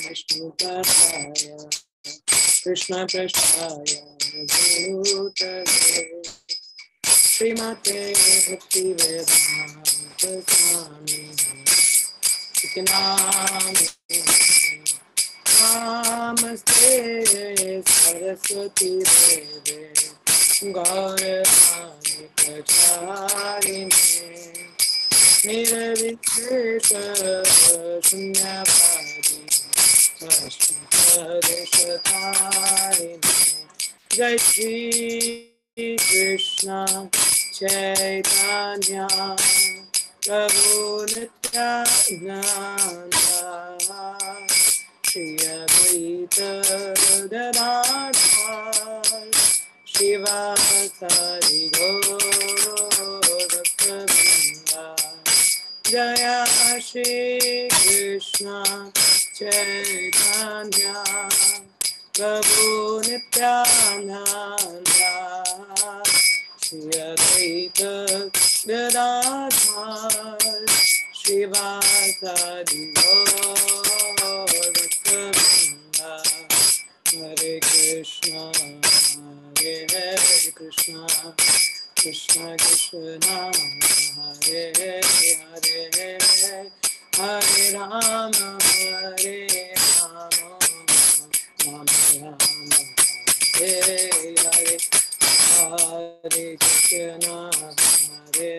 विष्णुपदाय कृष्ण पृष्ठाय भूतले श्रीमते भक्ति वेदांत स्वामी नमस्ते सरस्वती देवे गौरवाणी प्रचारिणे निर्विशेष शून्यवादी अष्टदशधारिणे जय श्री कृष्ण चैतन्य प्रभु नित्यानंद श्री अद्वैत गदाधर शिवासादि गौरभक्तवृंद जय श्री कृष्ण चैतन्य प्रभु नित्यानंद श्री अद्वैत गदाधर शिवासादि गौरभक्तवृंद हरे कृष्णा कृष्ण कृष्ण हरे हरे हरे राम राम हरे हरे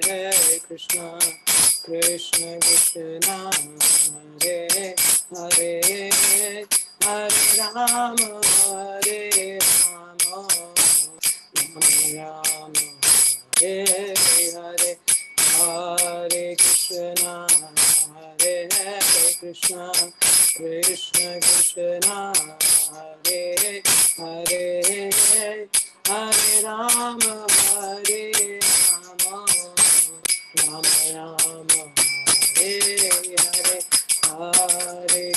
हरे कृष्ण कृष्ण कृष्ण हरे हरे हरे राम राम हरे हरे हरे कृष्णा कृष्ण कृष्ण कृष्ण हरे हरे हरे राम राम राम हरे हरे हरे कृष्ण कृष्ण कृष्ण हरे हरे हरे राम राम राम हरे हरे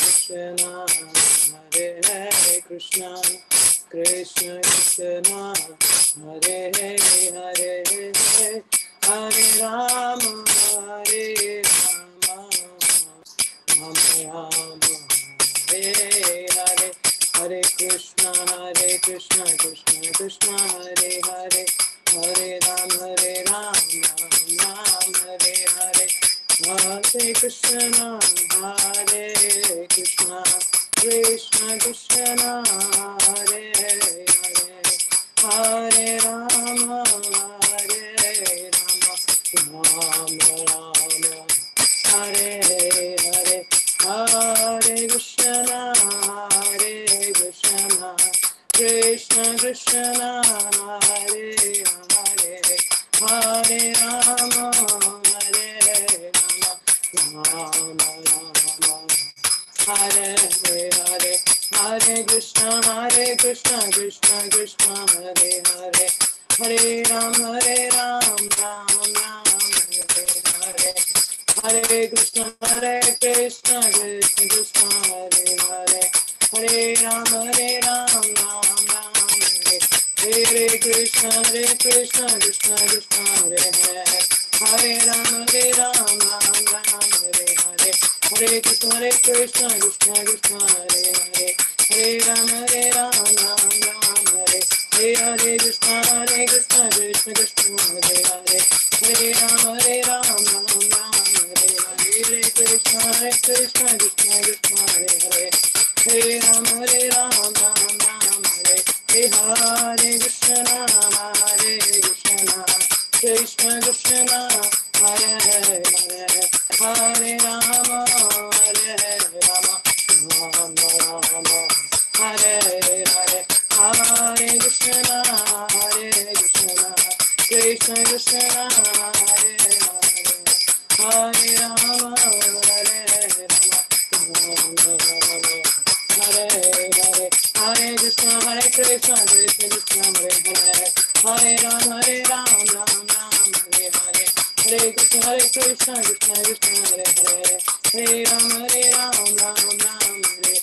हरे कृष्ण कृष्ण कृष्ण हरे हरे हरे राम राम राम हरे हरे हरे कृष्ण कृष्ण कृष्ण कृष्ण हरे हरे हरे राम राम राम हरे हरे हरे कृष्ण कृष्ण कृष्ण हरे हरे हरे राम राम हरे हरे हरे कृष्ण कृष्ण कृष्ण हरे हरे हरे राम राम राम हरे हरे हरे कृष्ण कृष्ण कृष्ण हरे हरे हरे राम राम राम हरे कृष्ण कृष्ण कृष्ण हरे हरे हरे राम राम राम हरे हरे हरे कृष्ण कृष्ण कृष्ण हरे हरे हरे राम राम राम हरे हरे कृष्ण कृष्ण कृष्ण हरे हरे हरे राम राम हरे हरे कृष्ण कृष्ण कृष्ण हरे हरे हरे राम राम हरे हरे कृष्ण कृष्ण कृष्ण हरे हरे हरे राम राम राम हरे हरे हरे कृष्ण कृष्ण कृष्ण हरे हरे हरे राम हरे हरे हरे कृष्ण कृष्ण कृष्ण हरे हरे हरे राम राम राम हरे हरे हरे कृष्ण कृष्ण कृष्ण हरे हरे हरे राम राम राम हरे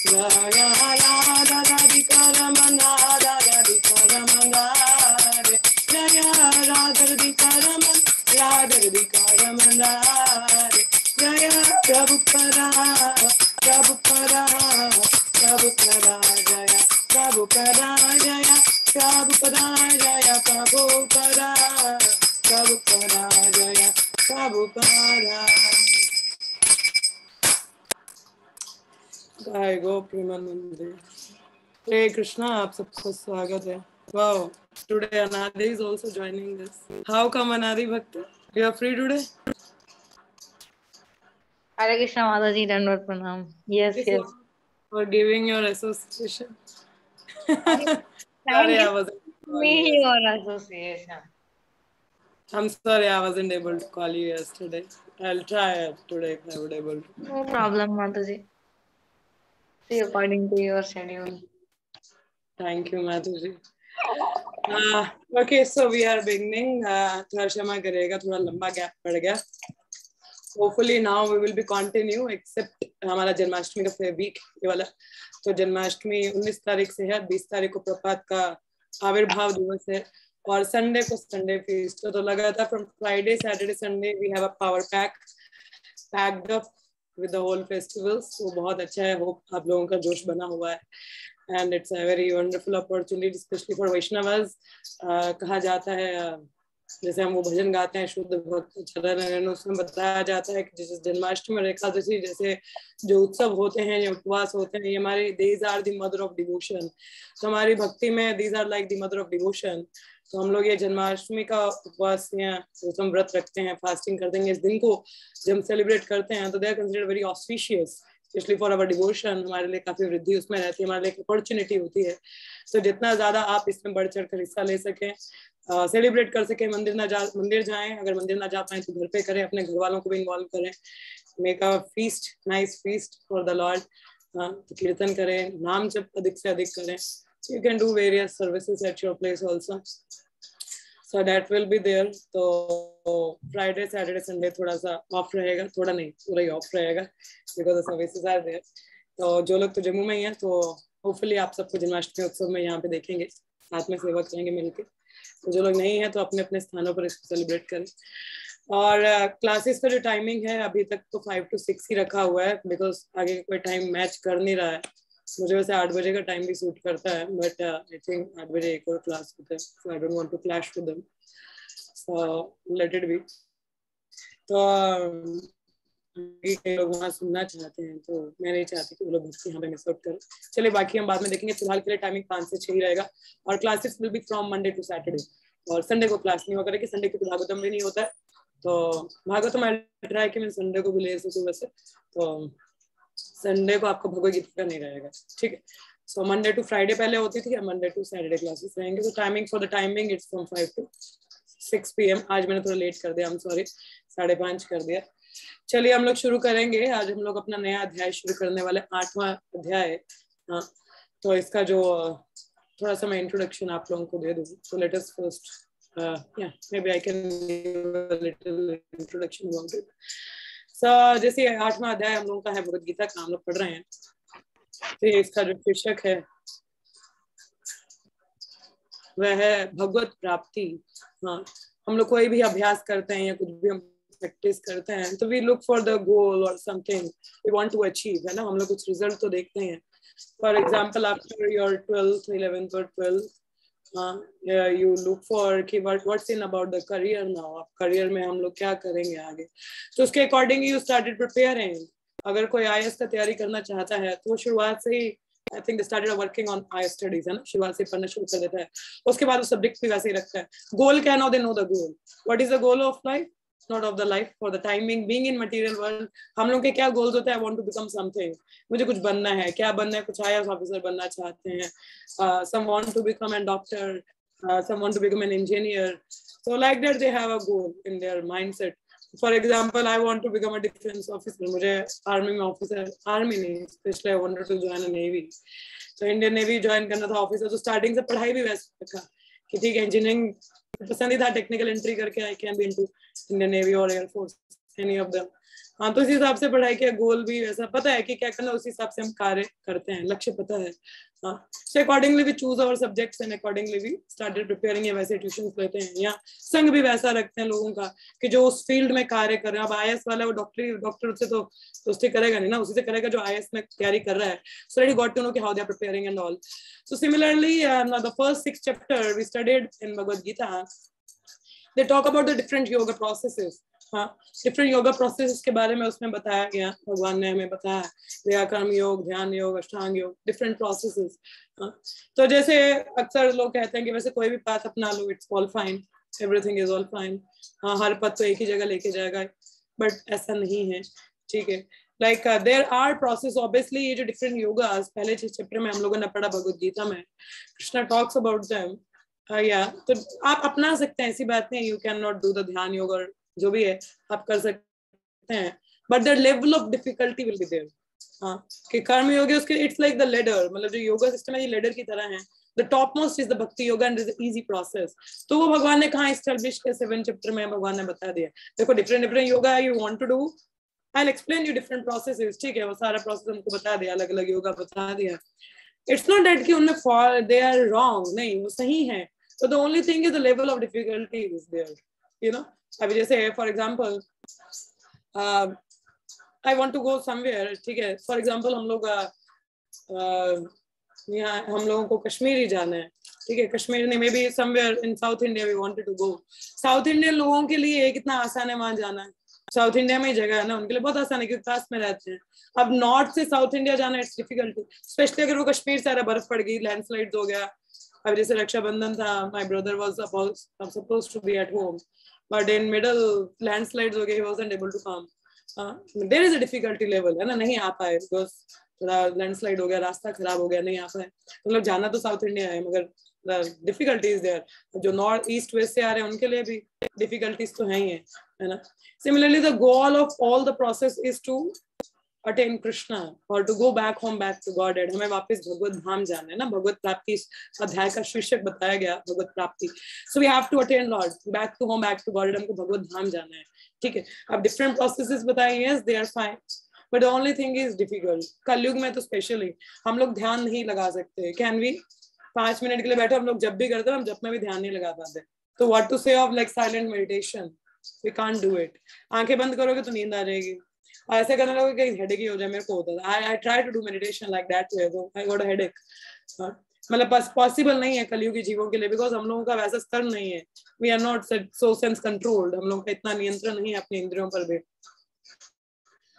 जय राधा राधिका रमन राधा राधिका रमन हरे जय राधा राधिका रमन राधा राधिका रमन हरे जय प्रभुपदा प्रभुपदा प्रभुपदा जय प्रभुपदा जय प्रभुपदा जय प्रभुपदा प्रभुपदा जय प्रभुपदा। जय गो प्रेमानंद। हरे कृष्णा, आप सबका स्वागत है। Wow, today Anadi is also joining us. How come Anadi Bhakta? You are free today? Hare Krishna Mataji, Dandavat Pranam. Yes, Thank yes. you for giving your association. Thank Sorry, I you wasn't able to call me you yesterday. your association. I'm sorry, I wasn't able to call you yesterday. I'll try today if I would able to. No problem, Mataji. See according to your schedule. Thank you, Madhuji. Okay, so we are beginning. थोड़ा क्षमा करेगा, थोड़ा लंबा gap पड़ गया. Hopefully now we will be continue except हमारा जन्माष्टमी का week ये वाला. तो जन्माष्टमी 19 तारीख से है, 20 तारीख को प्रभात का आविर्भाव दिवस है और संडे को संडे फीस्ट. तो लगा था from Friday Saturday Sunday we have a power packed up with the whole festivals. वो बहुत अच्छा है. होप आप लोगों का जोश बना हुआ है and it's a very wonderful opportunity especially for Vaishnavas. कहा जाता है जैसे हम वो भजन गाते हैं शुद्ध भक्त चरण, उसमें बताया जाता है कि जैसे जन्माष्टमी और एकादशी जैसे जो उत्सव होते हैं, ये उपवास होते हैं, ये हमारे these are the mother of devotion. तो हमारी भक्ति में these are like the mother of devotion. तो हम लोग ये जन्माष्टमी का उपवास या हम व्रत रखते हैं, फास्टिंग करते हैं. इस दिन को जब हम सेलिब्रेट करते हैं तो they are considered very auspicious. Specially for our devotion. हमारे लिए काफी वृद्धि उसमें रहती है, हमारे लिए अपॉर्चुनिटी होती है. तो जितना ज्यादा आप इसमें बढ़ चढ़ कर हिस्सा ले सकें, सेलिब्रेट कर सकें, मंदिर जाएं, अगर मंदिर ना जा पाए तो घर पे करें, अपने घर वालों को भी इन्वॉल्व करें. Make a feast, nice feast for the Lord. तो कीर्तन करें, नाम जप अधिक से अधिक करें. You can do various services at your place also. So that will be there. तो फ्राइडे सैटरडे संडे थोड़ा सा ऑफ रहेगा, थोड़ा नहीं पूरा ही ऑफ रहेगा because the services are there. तो जो लोग तो जम्मू में ही हैं तो होपफुली आप सबको जन्माष्टमी उत्सव में यहाँ पे देखेंगे, साथ में सेवा करेंगे मिलके. तो जो लोग नहीं हैं तो अपने अपने स्थानों पर इसको सेलिब्रेट करें. और क्लासेस का जो टाइमिंग है अभी तक तो 5 to 6 ही रखा हुआ है बिकॉज आगे कोई टाइम मैच कर नहीं रहा है. मुझे वैसे 8 बजे का टाइम भी सूट करता है बट आई थिंक 8 बजे एक और क्लास होता है. So I don't want to clash with them, so let it be. तो लोग वहाँ सुनना चाहते हैं तो मैं नहीं चाहती कि वो लोग यहाँ पे मिस आउट करें. चलिए बाकी हम बाद में देखेंगे. फिलहाल के लिए टाइमिंग 5 से 6 ही रहेगा और classes will be from Monday to Saturday. और संडे को क्लास नहीं होगा कि संडे को भागवतम भी नहीं होता है. तो भागवतम मैं ट्राई कि मैं संडे को भी ले सकूँ वैसे. तो संडे को आपको भगवद गीता का नहीं रहेगा, ठीक है. सो मंडे टू फ्राइडे पहले होती थी, मंडे टू सैटरडे क्लासेस रहेंगे. तो timing for the timing it's from 5 to 6 PM. आज मैंने थोड़ा लेट कर दिया, आई एम सॉरी, 5:30 कर दिया. चलिए हम लोग शुरू करेंगे. आज हम लोग अपना नया अध्याय शुरू करने वाले, 8वां अध्याय. हाँ, तो इसका जो थोड़ा सा मैं इंट्रोडक्शन आप लोगों को दे दूँ. So let us first maybe I can give a little introduction about it. So जैसे 8वां अध्याय हम लोगों का है भगवद गीता का, हम लोग पढ़ रहे हैं. तो इसका जो शीर्षक है वह है भगवत प्राप्ति. हाँ, हम लोग कोई भी अभ्यास करते हैं या कुछ भी हम प्रैक्टिस करते हैं तो we look for the goal और something we want to achieve, है ना. हम लोग कुछ रिजल्ट तो देखते हैं. For example after your 12th 11th और 12th you look for कि what's in about the career now. अब career में हम लोग क्या करेंगे आगे, तो उसके अकॉर्डिंग you started preparing. अगर कोई IAS का तैयारी करना चाहता है तो शुरुआत से ही I think they started working on IAS studies, है ना. शुरुआत से पढ़ना शुरू कर देता है. उसके बाद वो सब्जेक्ट भी वैसे ही रखता है. गोल क्या, now they know the goal. What is the goal of life? Not of the life, for the timing being in material world. हम लोग के क्या गोल्स होते हैं? I want to become something. मुझे कुछ बनना है. क्या बनना है? कुछ IAS ऑफिसर बनना चाहते हैं. Some want to become a doctor. Some want to become an engineer. So like that they have a goal in their mindset. For example, I want to become a defense officer. मुझे army में officer, army नहीं, especially I wanted to join a navy. So Indian navy join करना था officer. तो starting से पढ़ाई भी वैसे रखा कि ठीक है इंजीनियरिंग पसंद ही था, टेक्निकल एंट्री करके I can be into Indian navy और एयरफोर्स. Any of them. हाँ, तो इस हिसाब से पढ़ाई का गोल भी वैसा पता है कि क्या करना, उस हिसाब से हम कार्य करते हैं, लक्ष्य पता है। हाँ, so accordingly we choose our subjects and accordingly we started preparing। वैसे ट्यूशन लेते हैं या संघ भी वैसा रखते हैं लोगों का कि जो उस फील्ड में कार्य कर रहे हैं। अब आईएएस वाला वो डॉक्टर से तो उससे करेगा नहीं ना, उसी से करेगा जो आईएएस में तैयारी कर रहा है। So already got to know how they are preparing and all. So similarly, the first 6 chapter we studied in Bhagavad Gita, they talk about the different yoga processes। हाँ, डिफरेंट योगा प्रोसेस के बारे में उसमें बताया गया, भगवान ने हमें बताया, क्रिया कर्म योग, ध्यान योग, अष्टांग योग, डिफरेंट प्रोसेसेस। तो जैसे अक्सर लोग कहते हैं कि वैसे कोई भी पाथ अपना लो, it's all fine, everything is all fine. हाँ, हर पथ तो एक ही जगह लेके जाएगा, बट ऐसा नहीं है। ठीक है, like there are process obviously. ये जो डिफरेंट योगास पहले चैप्टर में हम लोगों ने पढ़ा भगवद गीता में, कृष्णा टॉक्स अबाउट देम। या तो आप अपना सकते हैं, ऐसी बात नहीं, you can not do the ध्यान योग और जो भी है आप कर सकते हैं, but the level of difficulty will be there. हाँ, कि कर्म योग है उसके, इट्स लाइक द लेडर, मतलब जो योगा सिस्टम है ये लेडर की तरह है। The top most is the bhakti yoga and is easy process. तो वो भगवान ने कहा एस्टैब्लिश के 7 चैप्टर में भगवान ने बता दिया। देखो डिफरेंट योगा है, you want to do, I will explain you different processes. ठीक है, वो सारा प्रोसेस हमको बता दिया, अलग अलग योगा बता दिया। इट्स नॉट दैट कि उनमें दे आर रॉन्ग, नहीं, वो सही है। So the only thing is the level of difficulty is there, you know। अभी जैसे for example, I want to go somewhere, ठीक है, for example हम लोग यहाँ हम लोगों को कश्मीर ही जाना है, ठीक है, कश्मीर नहीं, may be somewhere in South India we wanted to go। South Indian लोगों के लिए कितना आसान है वहां जाना, साउथ इंडिया में ही जगह है ना, उनके लिए बहुत आसान है क्योंकि पास में रहते हैं। अब नॉर्थ से साउथ इंडिया जाना इट्स डिफिकल्टी, स्पेशली अगर वो कश्मीर से बर्फ पड़ गई, लैंडस्लाइड हो गया। अब जैसे रक्षाबंधन था, my brother was supposed to be at home, but in middle landslides हो गए, he wasn't able to come. There is a difficulty level है ना, नहीं आ पाए बिकॉज थोड़ा लैंडस्लाइड हो गया, रास्ता खराब हो गया, नहीं आ पाए। मतलब जाना तो साउथ इंडिया है मगर डिफिकल्टीज देयर। जो नॉर्थ ईस्ट वेस्ट से आ रहे हैं उनके लिए भी डिफिकल्टीज तो है ही है ना। Similarly the goal of all the process is to attain Krishna और to go back home, back to God. हमें वापस भगवत धाम जाना है ना, भगवत प्राप्ति अध्याय का शीर्षक बताया गया, भगवत प्राप्ति। So we have to attain lord, back to home, back to God, हमको भगवत धाम जाना है। ठीक है, अब डिफरेंट प्रोसेसेस बताए, yes they are fine, but the only thing is difficult. कलयुग में तो स्पेशली हम लोग ध्यान नहीं लगा सकते। कैन वी 5 मिनट के लिए बैठे, हम लोग जब भी करते हैं, हम जब में भी ध्यान नहीं लगा पाते। तो what to say of like silent meditation, we can't do it. आंखें बंद करोगे तो नींद आ जाएगी, ऐसे करने लोगे कहीं हेडेक ही हो जाए। मेरे को होता था, I try to do meditation like that way, I got a headache. मतलब बस पॉसिबल नहीं है कलयुगी जीवों के लिए, बिकॉज हम लोगों का वैसा स्तर नहीं है, we are not so sense controlled, हम लोगों का इतना नियंत्रण नहीं है अपने इंद्रियों पर भी।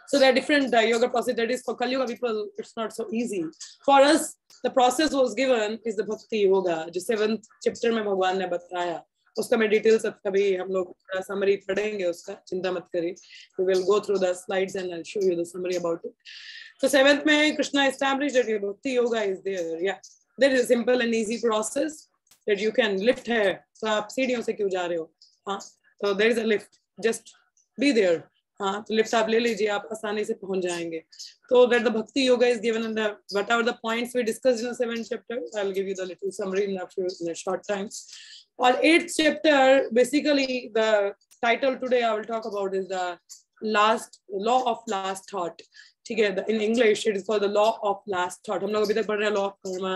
So there are different yoga process. That is for Kali Yuga people, it's not so easy. For us, the process was given is the Bhakti Yoga, जो 7th chapter में भगवान ने बताया। उसका मैं डिटेल्स अब कभी हम लोग समरी पढ़ेंगे, उसका चिंता मत करिए। We will go through the slides and I'll show you the summary about it. So 7th में Krishna established that Bhakti Yoga is there. Yeah, there is a simple and easy process that you can lift है। तो आप सीढ़ियों से क्यों जा रहे हो? हाँ, तो there is a lift, just be there। हाँ, तो लिफ्ट आप ले लीजिए, आप आसानी से पहुंच जाएंगे। तो that the bhakti yoga is given in the whatever the points we discussed in the 7th chapter, I will give you the little summary in a short time. और 8th chapter, basically the title today I will talk about is the last law of last thought। ठीक है, in English it is called the law of last thought। हम लोग अभी तक पढ़ रहे हैं law of karma,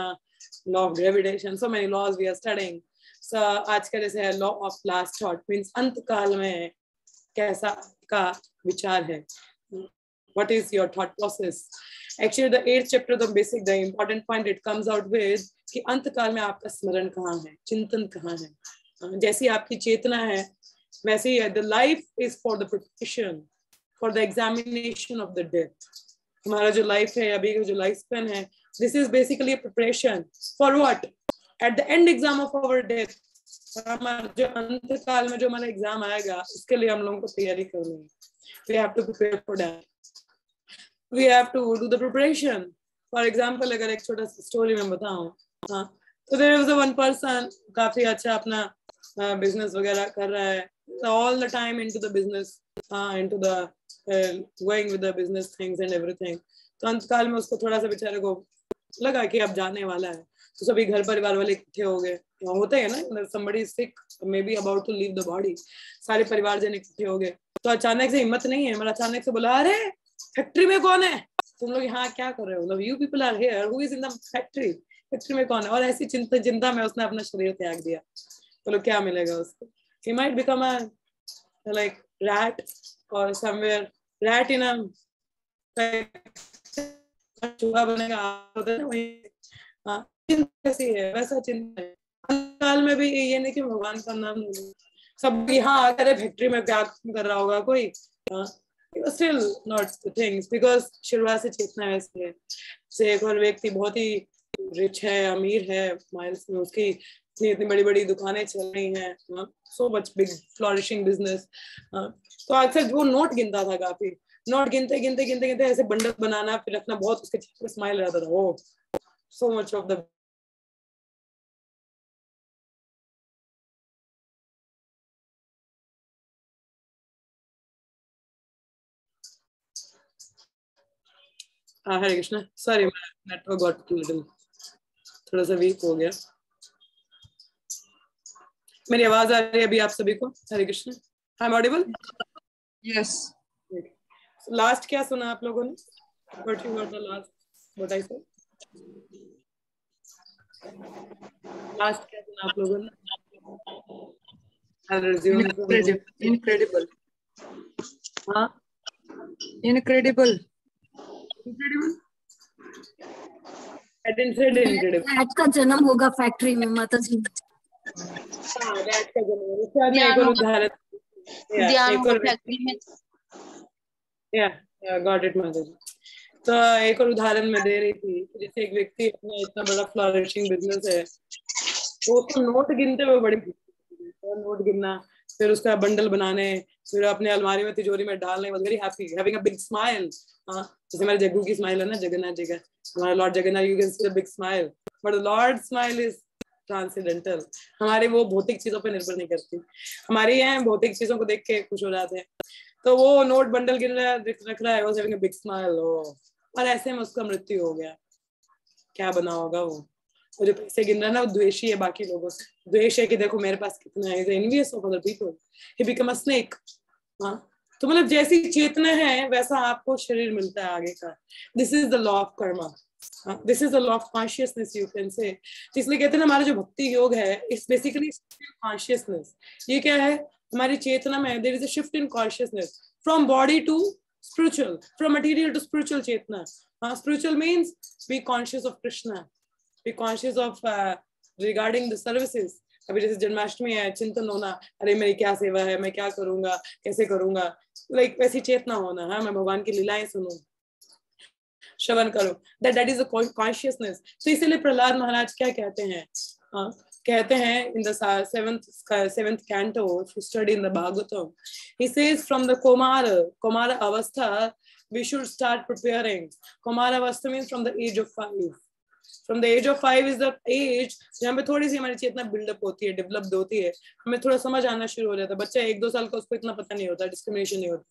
law of gravitation, so many laws we are studying। So आज का जैसे है law of last thought, means अंत काल में कैसा का विचार है, what is your thought process। Actually the 8th chapter, the basic, the important point it comes out with कि अंत काल में आपका स्मरण कहाँ है, चिंतन कहाँ है। जैसी आपकी चेतना है वैसे ही the life is for the preparation, for the examination of the death। हमारा जो लाइफ है अभी जो लाइफ स्पेन है, this is basically a preparation for what, at the end exam of our death। हमारा जो अंत काल में जो हमारा एग्जाम आएगा उसके लिए हम लोगों को तैयारी करनी है। We have to prepare for that, we have to do the preparation। For example, अगर एक छोटा सा स्टोरी मैं बताऊं, हाँ, तो there was a one person काफी अच्छा अपना बिजनेस वगैरह कर रहा है, all the time into the business, into the going with the business things and everything। तो अंत काल में उसको थोड़ा सा बेचारे को लगा कि अब जाने वाला है, तो सभी घर परिवार वाले इकट्ठे हो गए। होता है ना, somebody is sick, maybe about to leave the body, सारे परिवार जन इकट्ठे हो गए। तो अचानक से हिम्मत नहीं है, मतलब अचानक से बोला, अरे फैक्ट्री में कौन है, तुम लोग यहाँ क्या कर रहे हो, मतलब you people are here, who is in the factory, factory में कौन है। और ऐसी चिंता में उसने अपना शरीर त्याग दिया। बोलो क्या मिलेगा उसको, he might become a like rat or somewhere, rat in a चूहा बनेगा, होता है ना वही। हाँ, चिंता कैसी है, वैसा चिंता है। काल में भी ये नहीं कि भगवान का नाम नहीं, सब यहाँ आकर फैक्ट्री में क्या कर रहा होगा कोई, still not the things, because शुरुआत से चेतना वैसी है। से एक और व्यक्ति बहुत ही रिच है, अमीर है, माइल्स में उसकी इतनी बड़ी बड़ी दुकानें चल रही हैं, सो मच बिग फ्लॉरिशिंग बिजनेस। तो अक्सर वो नोट गिनता था, काफी नोट गिनते गिनते गिनते गिनते ऐसे बंडल बनाना फिर रखना, बहुत उसके चेहरे पे स्माइल रहता था। Oh so much of the Hare Krishna, sorry network got little थोड़ा सा वीक हो गया। मेरी आवाज आ रही है अभी आप सभी को? Hare Krishna, I am audible? Yes. Last क्या सुना आप लोगों ने? What you got the last? What I said? Last क्या सुना आप लोगों ने? I'll resume from इनक्रेडिबल हाँ incredible incredible. I didn't say incredible. Rat का जन्म होगा फैक्ट्री में माता जी। हाँ रैट का जन्म, उसके बाद में एक और उदाहरण, एक और फैक्ट्री में, गॉट इट माता जी। तो एक और उदाहरण मैं दे रही थी, जैसे एक व्यक्ति अपना इतना बड़ा फ्लॉरिशिंग बिजनेस है, तो उसको नोट गिनते हुए बड़ी नोट गिनना, फिर उसका बंडल बनाने, फिर अपने अलमारी में तिजोरी में डालने, was very happy, having a big smile. जैसे हमारे जग्गू की स्माइल है ना, जगन्नाथ जी का, हमारा Lord Jagannath, you can see a big smile, but Lord smile is transcendental. हमारे वो भौतिक चीजों पर निर्भर नहीं करती, हमारे यहाँ भौतिक चीजों को देख के खुश हो जाते हैं। तो वो नोट बंडल गिन रहा है, रख रहा है, was having a big smile, और ऐसे में उसका मृत्यु हो गया। क्या बना होगा वो जो पैसे गिन रहा है ना, वो द्वेषी है बाकी लोगों से, द्वेष है कि देखो मेरे पास कितना है, envious of other people, he become a snake. हाँ, तो मतलब जैसी चेतना है वैसा आपको शरीर मिलता है आगे का। This is the law of Karma, this is the law of consciousness, you can say. इसलिए कहते हैं हमारा जो भक्ति योग है, इट्स बेसिकली कॉन्शियसनेस। ये क्या है, हमारी चेतना में there is a shift in consciousness from body to spiritual, from material to spiritual chetna. Spiritual means be conscious of Krishna, be conscious of regarding the services. अभी जैसे जन्माष्टमी है, चिंतन होना, अरे मेरी क्या सेवा है, मैं क्या करूंगा, कैसे करूंगा, लाइक वैसी चेतना होना। हाँ, मैं भगवान की लीलाएं सुनूं, श्रवण करो, that is the consciousness. तो इसीलिए प्रहलाद महाराज क्या कहते हैं, कहते हैं in the seventh canto, if you study in the Bhagavatam, he says from the Komara Avastha, we should start preparing. Komara Avastha means from the age of 5. From the age of 5 is the age जहाँ पे थोड़ी सी हमारी चेतना buildup होती है, developed होती है, हमें थोड़ा समझ आना शुरू हो जाता है। बच्चा 1-2 साल का, उसको इतना पता नहीं होता, डिस्क्रिमिनेशन नहीं होता,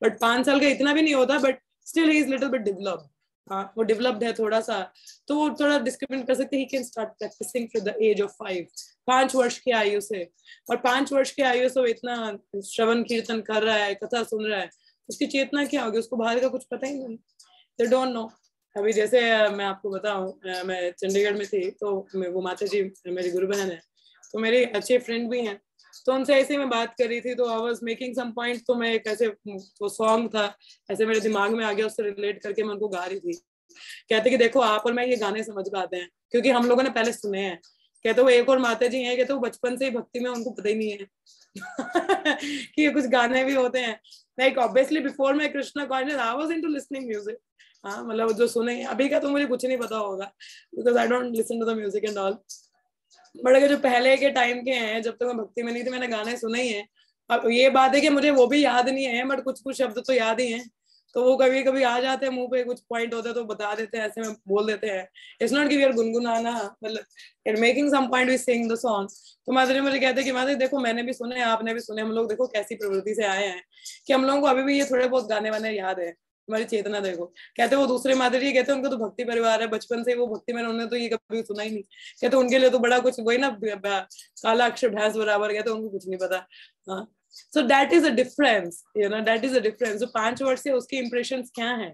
बट 5 साल का इतना भी नहीं होता, but still he is little bit developed. हाँ, वो डेवलप्ड है थोड़ा सा, तो वो थोड़ा डिस्क्रिमिनेट कर सकते हैं। He can start practicing from the age of 5 वर्ष की आयु से। और 5 वर्ष की आयु से वो इतना श्रवण कीर्तन कर रहा है, कथा सुन रहा है, उसकी चेतना क्या होगी, उसको बाहर का कुछ पता ही नहीं, दे डोंट नो। अभी जैसे मैं आपको बताऊं, मैं चंडीगढ़ में थी, तो वो माता जी मेरी गुरु बहन है, तो मेरे अच्छे फ्रेंड भी हैं, तो उनसे ऐसे मैं बात कर रही थी, तो I was making some point, तो मैं एक ऐसे, वो सॉन्ग था ऐसे मेरे दिमाग में आ गया, उससे रिलेट करके मैं उनको गा रही थी। कहते कि देखो आप और मैं ये गाने समझ पाते हैं क्योंकि हम लोगों ने पहले सुने हैं। कहते वो एक और माता जी हैं, कहते वो बचपन से ही भक्ति में, उनको पता ही नहीं है कि ये कुछ गाने भी होते हैं। लाइक ऑब्वियसली बिफोर मैं Krishna conscious, I was into listening music. हाँ, मतलब जो सुने, अभी का तो मुझे कुछ नहीं पता होगा, because I don't listen to the music and all, but अगर जो पहले के टाइम के हैं, जब तक मैं भक्ति में नहीं थी, मैंने गाने सुने ही हैं। अब ये बात है कि मुझे वो भी याद नहीं है, बट कुछ कुछ शब्द तो याद ही हैं, तो वो कभी कभी आ जाते हैं मुंह पे, कुछ पॉइंट होते हैं तो बता देते हैं, ऐसे में बोल देते हैं। इट्स नॉट कि वी आर गुनगुनाना, मतलब making some point we sing the song. तो माता जी मुझे कहते हैं कि माता जी देखो मैंने भी सुने, आपने भी सुने, हम लोग देखो कैसी प्रवृत्ति से आए हैं कि हम लोगों को अभी भी ये थोड़े बहुत गाने वाने याद है। हमारी चेतना देखो। कहते वो दूसरे माता जी कहते उनको तो भक्ति परिवार है, बचपन से वो भक्ति में, उन्होंने तो ये कभी सुना ही नहीं। कहते उनके लिए तो बड़ा कुछ वही ना, काला अक्षर भैंस बराबर, कहते उनको कुछ नहीं पता। हाँ, सो that is a difference, you know, that is a difference. जो 5 वर्ष से उसके इंप्रेशन क्या है,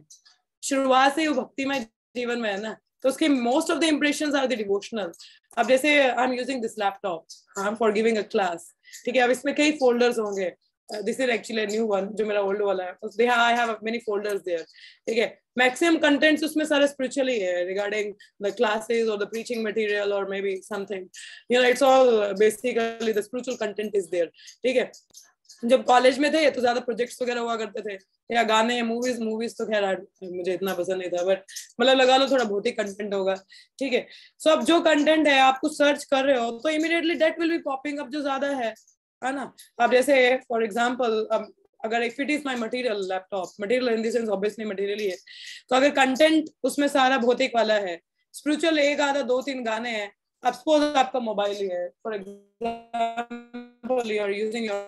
शुरुआत से वो भक्तिमय जीवन में है ना, तो उसके most of the impressions are the devotional. अब जैसे I am using this laptop, I am for giving a class, ठीक है। अब इसमें कई फोल्डर्स होंगे, this is actually a new one, जो मेरा ओल्ड वाला है, I have many folders there, ठीक है। मैक्सिमम कंटेंट्स उसमें सारे स्पिरिचुअल ही है, रिगार्डिंग द क्लासेस और द प्रीचिंग मटेरियल और may be something, you know, it's all basically the spiritual content is there, ठीक है। जब कॉलेज में थे तो ज्यादा प्रोजेक्ट्स वगैरह हुआ करते थे, या गाने या मूवीज तो खैर मुझे इतना पसंद नहीं था, बट मतलब लगा लो थोड़ा भौतिक कंटेंट होगा, ठीक है। सो अब जो कंटेंट है आप कुछ सर्च कर रहे हो तो immediately that will be popping up जो ज्यादा है ना। अब जैसे फॉर एग्जांपल, अगर if it is my material laptop, material in the sense obviously material ही है, तो अगर कंटेंट उसमें सारा भौतिक वाला है, स्पिरिचुअल एक आधा 2-3 गाने हैं, अब सपोज आपका मोबाइल ही है, for example you are using your,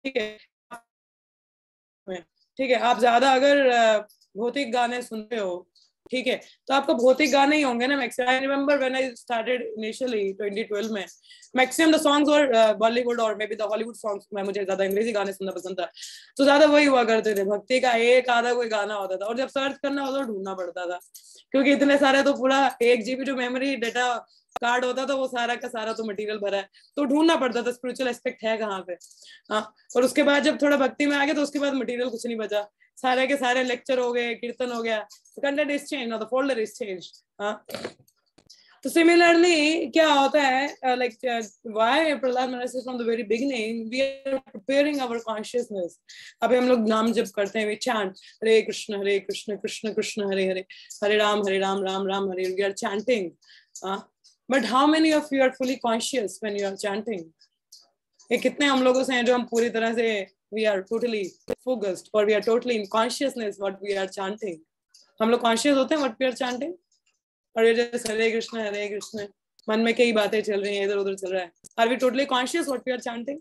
ठीक है, ठीक है, आप ज्यादा अगर भौतिक गाने सुनते हो, ठीक है, तो आपको भौतिक गाने ही होंगे ना maximum. I remember when I started initially 2012 में, मैक्सिमम द सॉन्ग्स और बॉलीवुड और मे बी द हॉलीवुड सॉन्ग्स में, मुझे ज्यादा अंग्रेजी गाने सुनना पसंद था, तो ज्यादा वही हुआ करते थे, भक्ति का एक आधा कोई गाना होता था, और जब सर्च करना होता तो ढूंढना पड़ता था, क्योंकि इतने सारे, तो पूरा 1 GB जो मेमोरी डेटा कार्ड होता था वो सारा का सारा तो मटेरियल भरा है, तो ढूंढना पड़ता था स्पिरिचुअल एस्पेक्ट है कहाँ पे। हाँ, और उसके बाद जब थोड़ा भक्ति में आ गया तो उसके बाद मटेरियल कुछ नहीं बचा, सारे के सारे लेक्चर हो गए, कीर्तन हो गया, content is change, the folder is change. तो सिमिलरली क्या होता है, लाइक व्हाई प्रहलाद महाराज से from the very beginning we are preparing our consciousness. अभी हम लोग नाम जप करते हैं, we chant Hare Krishna Krishna Krishna Hare Hare, Hare Ram Ram Ram Hare, we are chanting, but how many of you are fully conscious when you are chanting? ये कितने हम लोगों से हैं जो हम पूरी तरह से we are totally focused or we are totally in consciousness what we are chanting? हम लोग कॉन्शियस होते हैं what we are chanting, और ये जैसे हरे कृष्ण मन में कई बातें चल रही हैं, इधर उधर चल रहा है, are we totally conscious what we are chanting?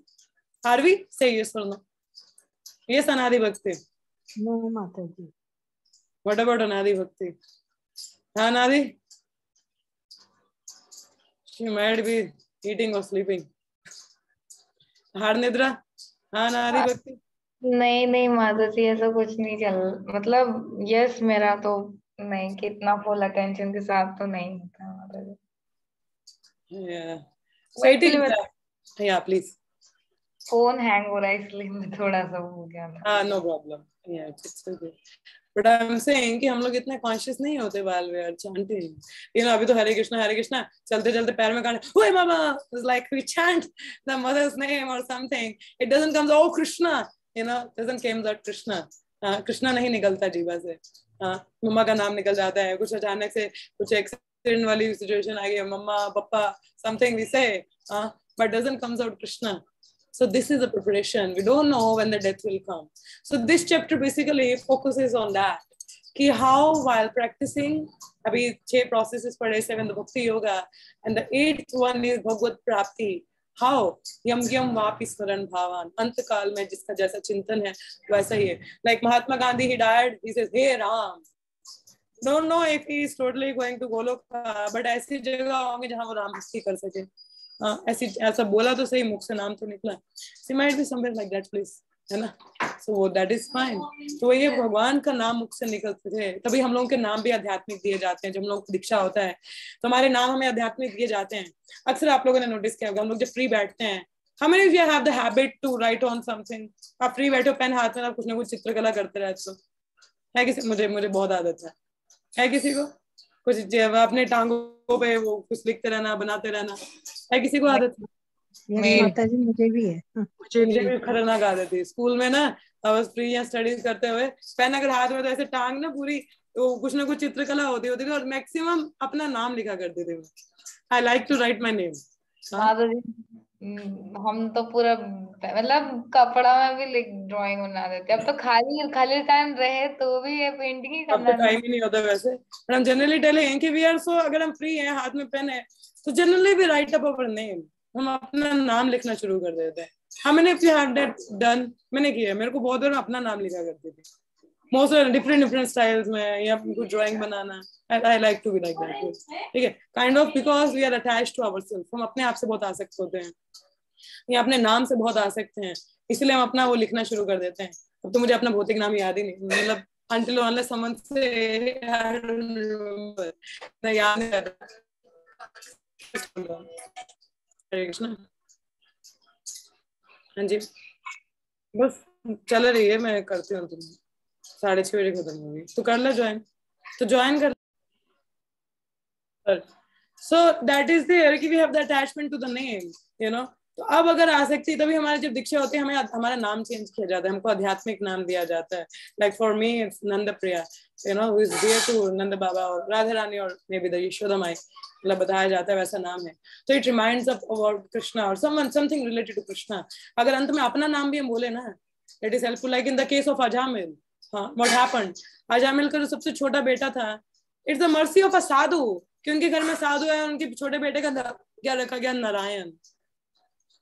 Are we? Say yes or no. Yes, अनादि भक्ति. No, माता जी. What about अनादि भक्ति? हाँ अनादि? She might be eating or sleeping. हार निद्रा? हाँ अनादि भक्ति? नहीं नहीं माता जी, ऐसा कुछ नहीं चल, मतलब यस मेरा तो नहीं, कितना फुल अटेंशन के साथ तो नहीं होता माता जी। Yeah. वो एक्चुअली मैं Yeah, please. फोन हैंग हो रहा है इसलिए मैं थोड़ा सा हो गया था। No problem. Yeah, it's okay. But I'm saying कि हम लोग इतने कॉन्शियस नहीं होते while we are chanting. You know, अभी तो हरे कृष्णा चलते चलते पैर में गाने, ओए मामा, it's like we chant the mother's name or something. It doesn't come, oh Krishna, you know, doesn't come that Krishna. Krishna नहीं निकलता जीवा से, मम्मा का नाम निकल जाता है, कुछ अचानक से कुछ एक्सीडेंट वाली सिचुएशन आ गई, मम्मा पापा something we say, but doesn't comes out Krishna. So this is a preparation. We don't know when the death will come. So this chapter basically focuses on that. कि how while practicing, अभी 6 processes पढ़े, 7 the bhakti yoga, and the 8th one is भगवत प्राप्ति. How यम यम वापि स्मरण भावान, अंत काल में जिसका जैसा चिंतन है वैसा ही है. Like Mahatma Gandhi, he died, he says, hey Ram. Don't know if he is totally going to Goloka, but ऐसी जगह होंगे जहाँ वो राम भक्ति कर सके. ऐसा बोला तो सही, मुख से नाम तो निकला. She might be somewhere like that place, है ना? So that is fine. तो ये भगवान का नाम मुख से निकलते थे, तभी हम लोगों के नाम भी आध्यात्मिक दिए जाते हैं. जब हम लोग को दीक्षा होता है तो हमारे नाम हमें आध्यात्मिक दिए जाते हैं. अक्सर आप लोगों ने नोटिस किया होगा, हम लोग जब फ्री बैठते हैं, how many of you have the habit to write on something? आप फ्री बैठो, पेन हाथ में, आप कुछ ना कुछ चित्रकला करते रहते हो, है किसी? मुझे बहुत आदत है किसी को? कुछ अपने टांगों पे वो कुछ लिखते रहना, बनाते रहना, है किसी को आदत? माता जी मुझे भी है. मुझे भी खतरनाक आदत थी. स्कूल में ना बस फ्री या स्टडीज करते हुए पेन अगर हाथ में तो ऐसे टांग ना पूरी, तो कुछ ना कुछ चित्रकला होती थी, और मैक्सिमम अपना नाम लिखा करते थे. I like to write my name. हम तो पूरा मतलब कपड़ा में भी ड्राइंग बना देते. अब तो खाली खाली टाइम रहे तो भी ये पेंटिंग ही करना. अब तो टाइम ही नहीं होता वैसे, पर हम जनरली टेलिंग कि वी आर सो, अगर हम फ्री हैं, हाथ में पेन है, तो generally we write up our name. हम अपना नाम लिखना शुरू कर देते हैं. How many of you have that done? मैंने किया, मेरे को बहुत बार अपना नाम लिखा करती थी. मोस्ट डिफरेंट स्टाइल्स में, या कुछ ड्राइंग बनाना, I like to be like that, ठीक है, kind of, because we are attached to ourself, हम अपने आप से बहुत आसक्त होते हैं, या अपने नाम से बहुत आसक्त हैं, इसलिए हम अपना वो लिखना शुरू कर देते हैं। अब तो मुझे अपना भौतिक नाम याद ही नहीं, मतलब until unless someone say I don't remember, मैं याद नहीं रहता। हरे कृष्णा। हाँ जी, बस चल रही है, मैं करती हूँ, तुम 6:30 बजे खत्म होगी, तो कर ले ज्वाइन, तो ज्वाइन कर। So that is there कि we have the attachment to the name, you know। तो अब अगर आसक्ति, तभी हमारे जब दीक्षा होती है, हमें हमारा नाम चेंज किया जाता है, हमको आध्यात्मिक नाम दिया जाता है। Like for me it's Nand Priya, you know, who is dear to Nand Baba और राधा रानी और मे बी द यशोदा माई, मतलब बताया जाता है वैसा नाम है। तो it reminds us about Krishna और समथिंग रिलेटेड टू कृष्णा। अगर अंत में अपना नाम भी हम बोले ना, it is helpful. Like in the case of Ajamil, हाँ, व्हाट हैपेंड, अजामिल का जो सबसे छोटा बेटा था, it's the mercy of a sadhu, क्योंकि घर में साधु है, उनके छोटे बेटे का क्या रखा गया, नारायण।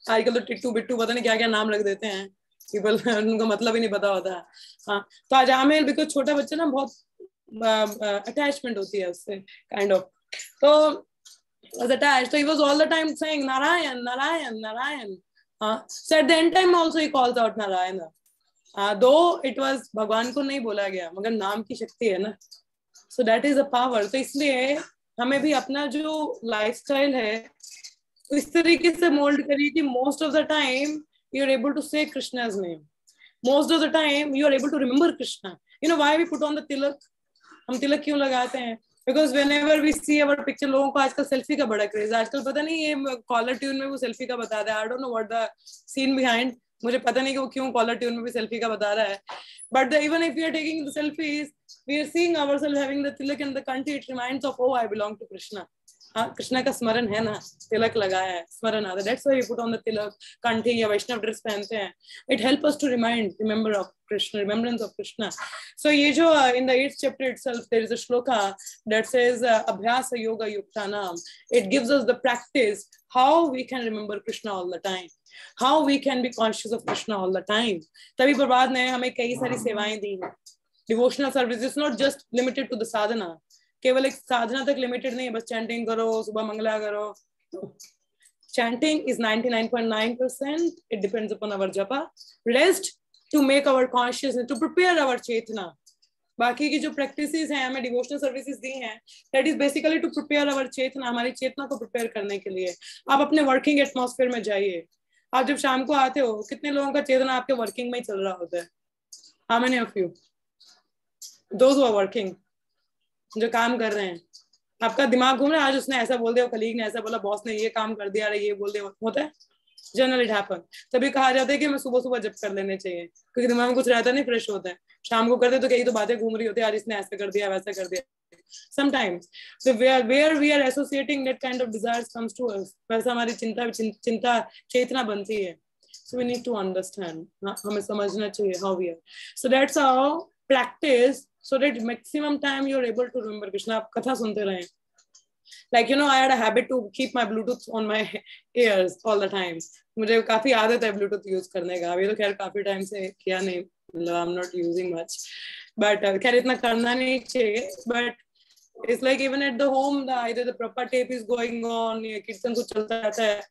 आजकल तो टिट्टू बिट्टू पता नहीं क्या क्या नाम रख देते हैं पीपल, उनका मतलब ही नहीं पता होता है। हाँ, तो अजामिल, बिकॉज छोटा बच्चा ना, बहुत अटैचमेंट होती है उससे, काइंड ऑफ, तो was attached, so he was all the time saying Narayan, Narayan, Narayan. So at the end time also he calls out Narayana, though it was भगवान को नहीं बोला गया, मगर नाम की शक्ति है ना, so that is a power। तो इसलिए हमें भी अपना जो लाइफस्टाइल है इस तरीके से मोल्ड करिए कि most of the time you are able to say Krishna's name, most of the time you are able to remember Krishna। You know why we put on the tilak, हम तिलक क्यों लगाते हैं? Because whenever we see our picture, लोगों को आजकल selfie का बड़ा craze, आजकल पता नहीं ये कॉलर ट्यून में वो सेल्फी का बता रहा है, I don't know what the scene behind, मुझे पता नहीं कि वो क्यों कॉलर ट्यून में भी सेल्फी का बता रहा है, but even if we are taking the selfies, we are seeing ourselves having the tilak in the country, it reminds of, oh, I belong to Krishna। हाँ, कृष्णा का स्मरण है ना, तिलक लगाया है, स्मरण आता है, that's why we put on the tilak, कंठी या वैष्णव ड्रेस पहनते हैं, it help us to remember of Krishna, remembrance of Krishna। So ये जो in the 8th chapter itself there is a shloka that says abhyasa yoga yuktanam, it gives us the practice how we can remember Krishna all the time, how we can be conscious of Krishna all the time। तभी प्रभात ने हमें कई सारी सेवाएं दी हैं, devotional service is not just limited to the sadhana, केवल एक साधना तक लिमिटेड नहीं है, बस चैंटिंग करो, सुबह मंगला करो। Chanting is 99.9%, it depends upon our japa, rest to make our consciousness, to prepare our chetna। बाकी की जो प्रैक्टिसेस हैं, हमें डिवोशनल सर्विसेज दी हैं, that is basically to prepare our chetana, हमारी चेतना को प्रिपेयर करने के लिए। आप अपने वर्किंग एटमॉस्फेयर में जाइए, आप जब शाम को आते हो, कितने लोगों का चेतना आपके वर्किंग में ही चल रहा होता है? How many of you those who are working, जो काम कर रहे हैं, आपका दिमाग घूम रहा है, आज उसने ऐसा बोल दिया, कलीग ने ऐसा बोला, बॉस ने ये काम कर दिया, ये बोल दिया, होता है जनरल, इट हैपन। तभी कहा जाता है कि हमें सुबह सुबह जब कर लेने चाहिए, क्योंकि दिमाग में कुछ रहता नहीं, फ्रेश होता है। शाम को करते तो कई तो बातें घूम रही होती है, आज इसने ऐसा कर दिया, वैसा कर दिया। Sometimes, so where we are associating that kind of desires comes to us, वैसा हमारी चिंता चेतना बनती है। So we need to understand, हमें समझना चाहिए how we are। So that's how practice, so that maximum time you are able to remember Krishna। आप कथा सुनते रहें। Like, you know, I had a habit to keep my Bluetooth on my ears all the time। मुझे काफी आदत है Bluetooth use करने का, अभी तो खैर काफी टाइम से किया नहीं, I'm not using much, but खैर इतना करना नहीं चाहिए, but it's like even at the home, either the proper tape is going on, या कीर्तन कुछ चलता रहता है,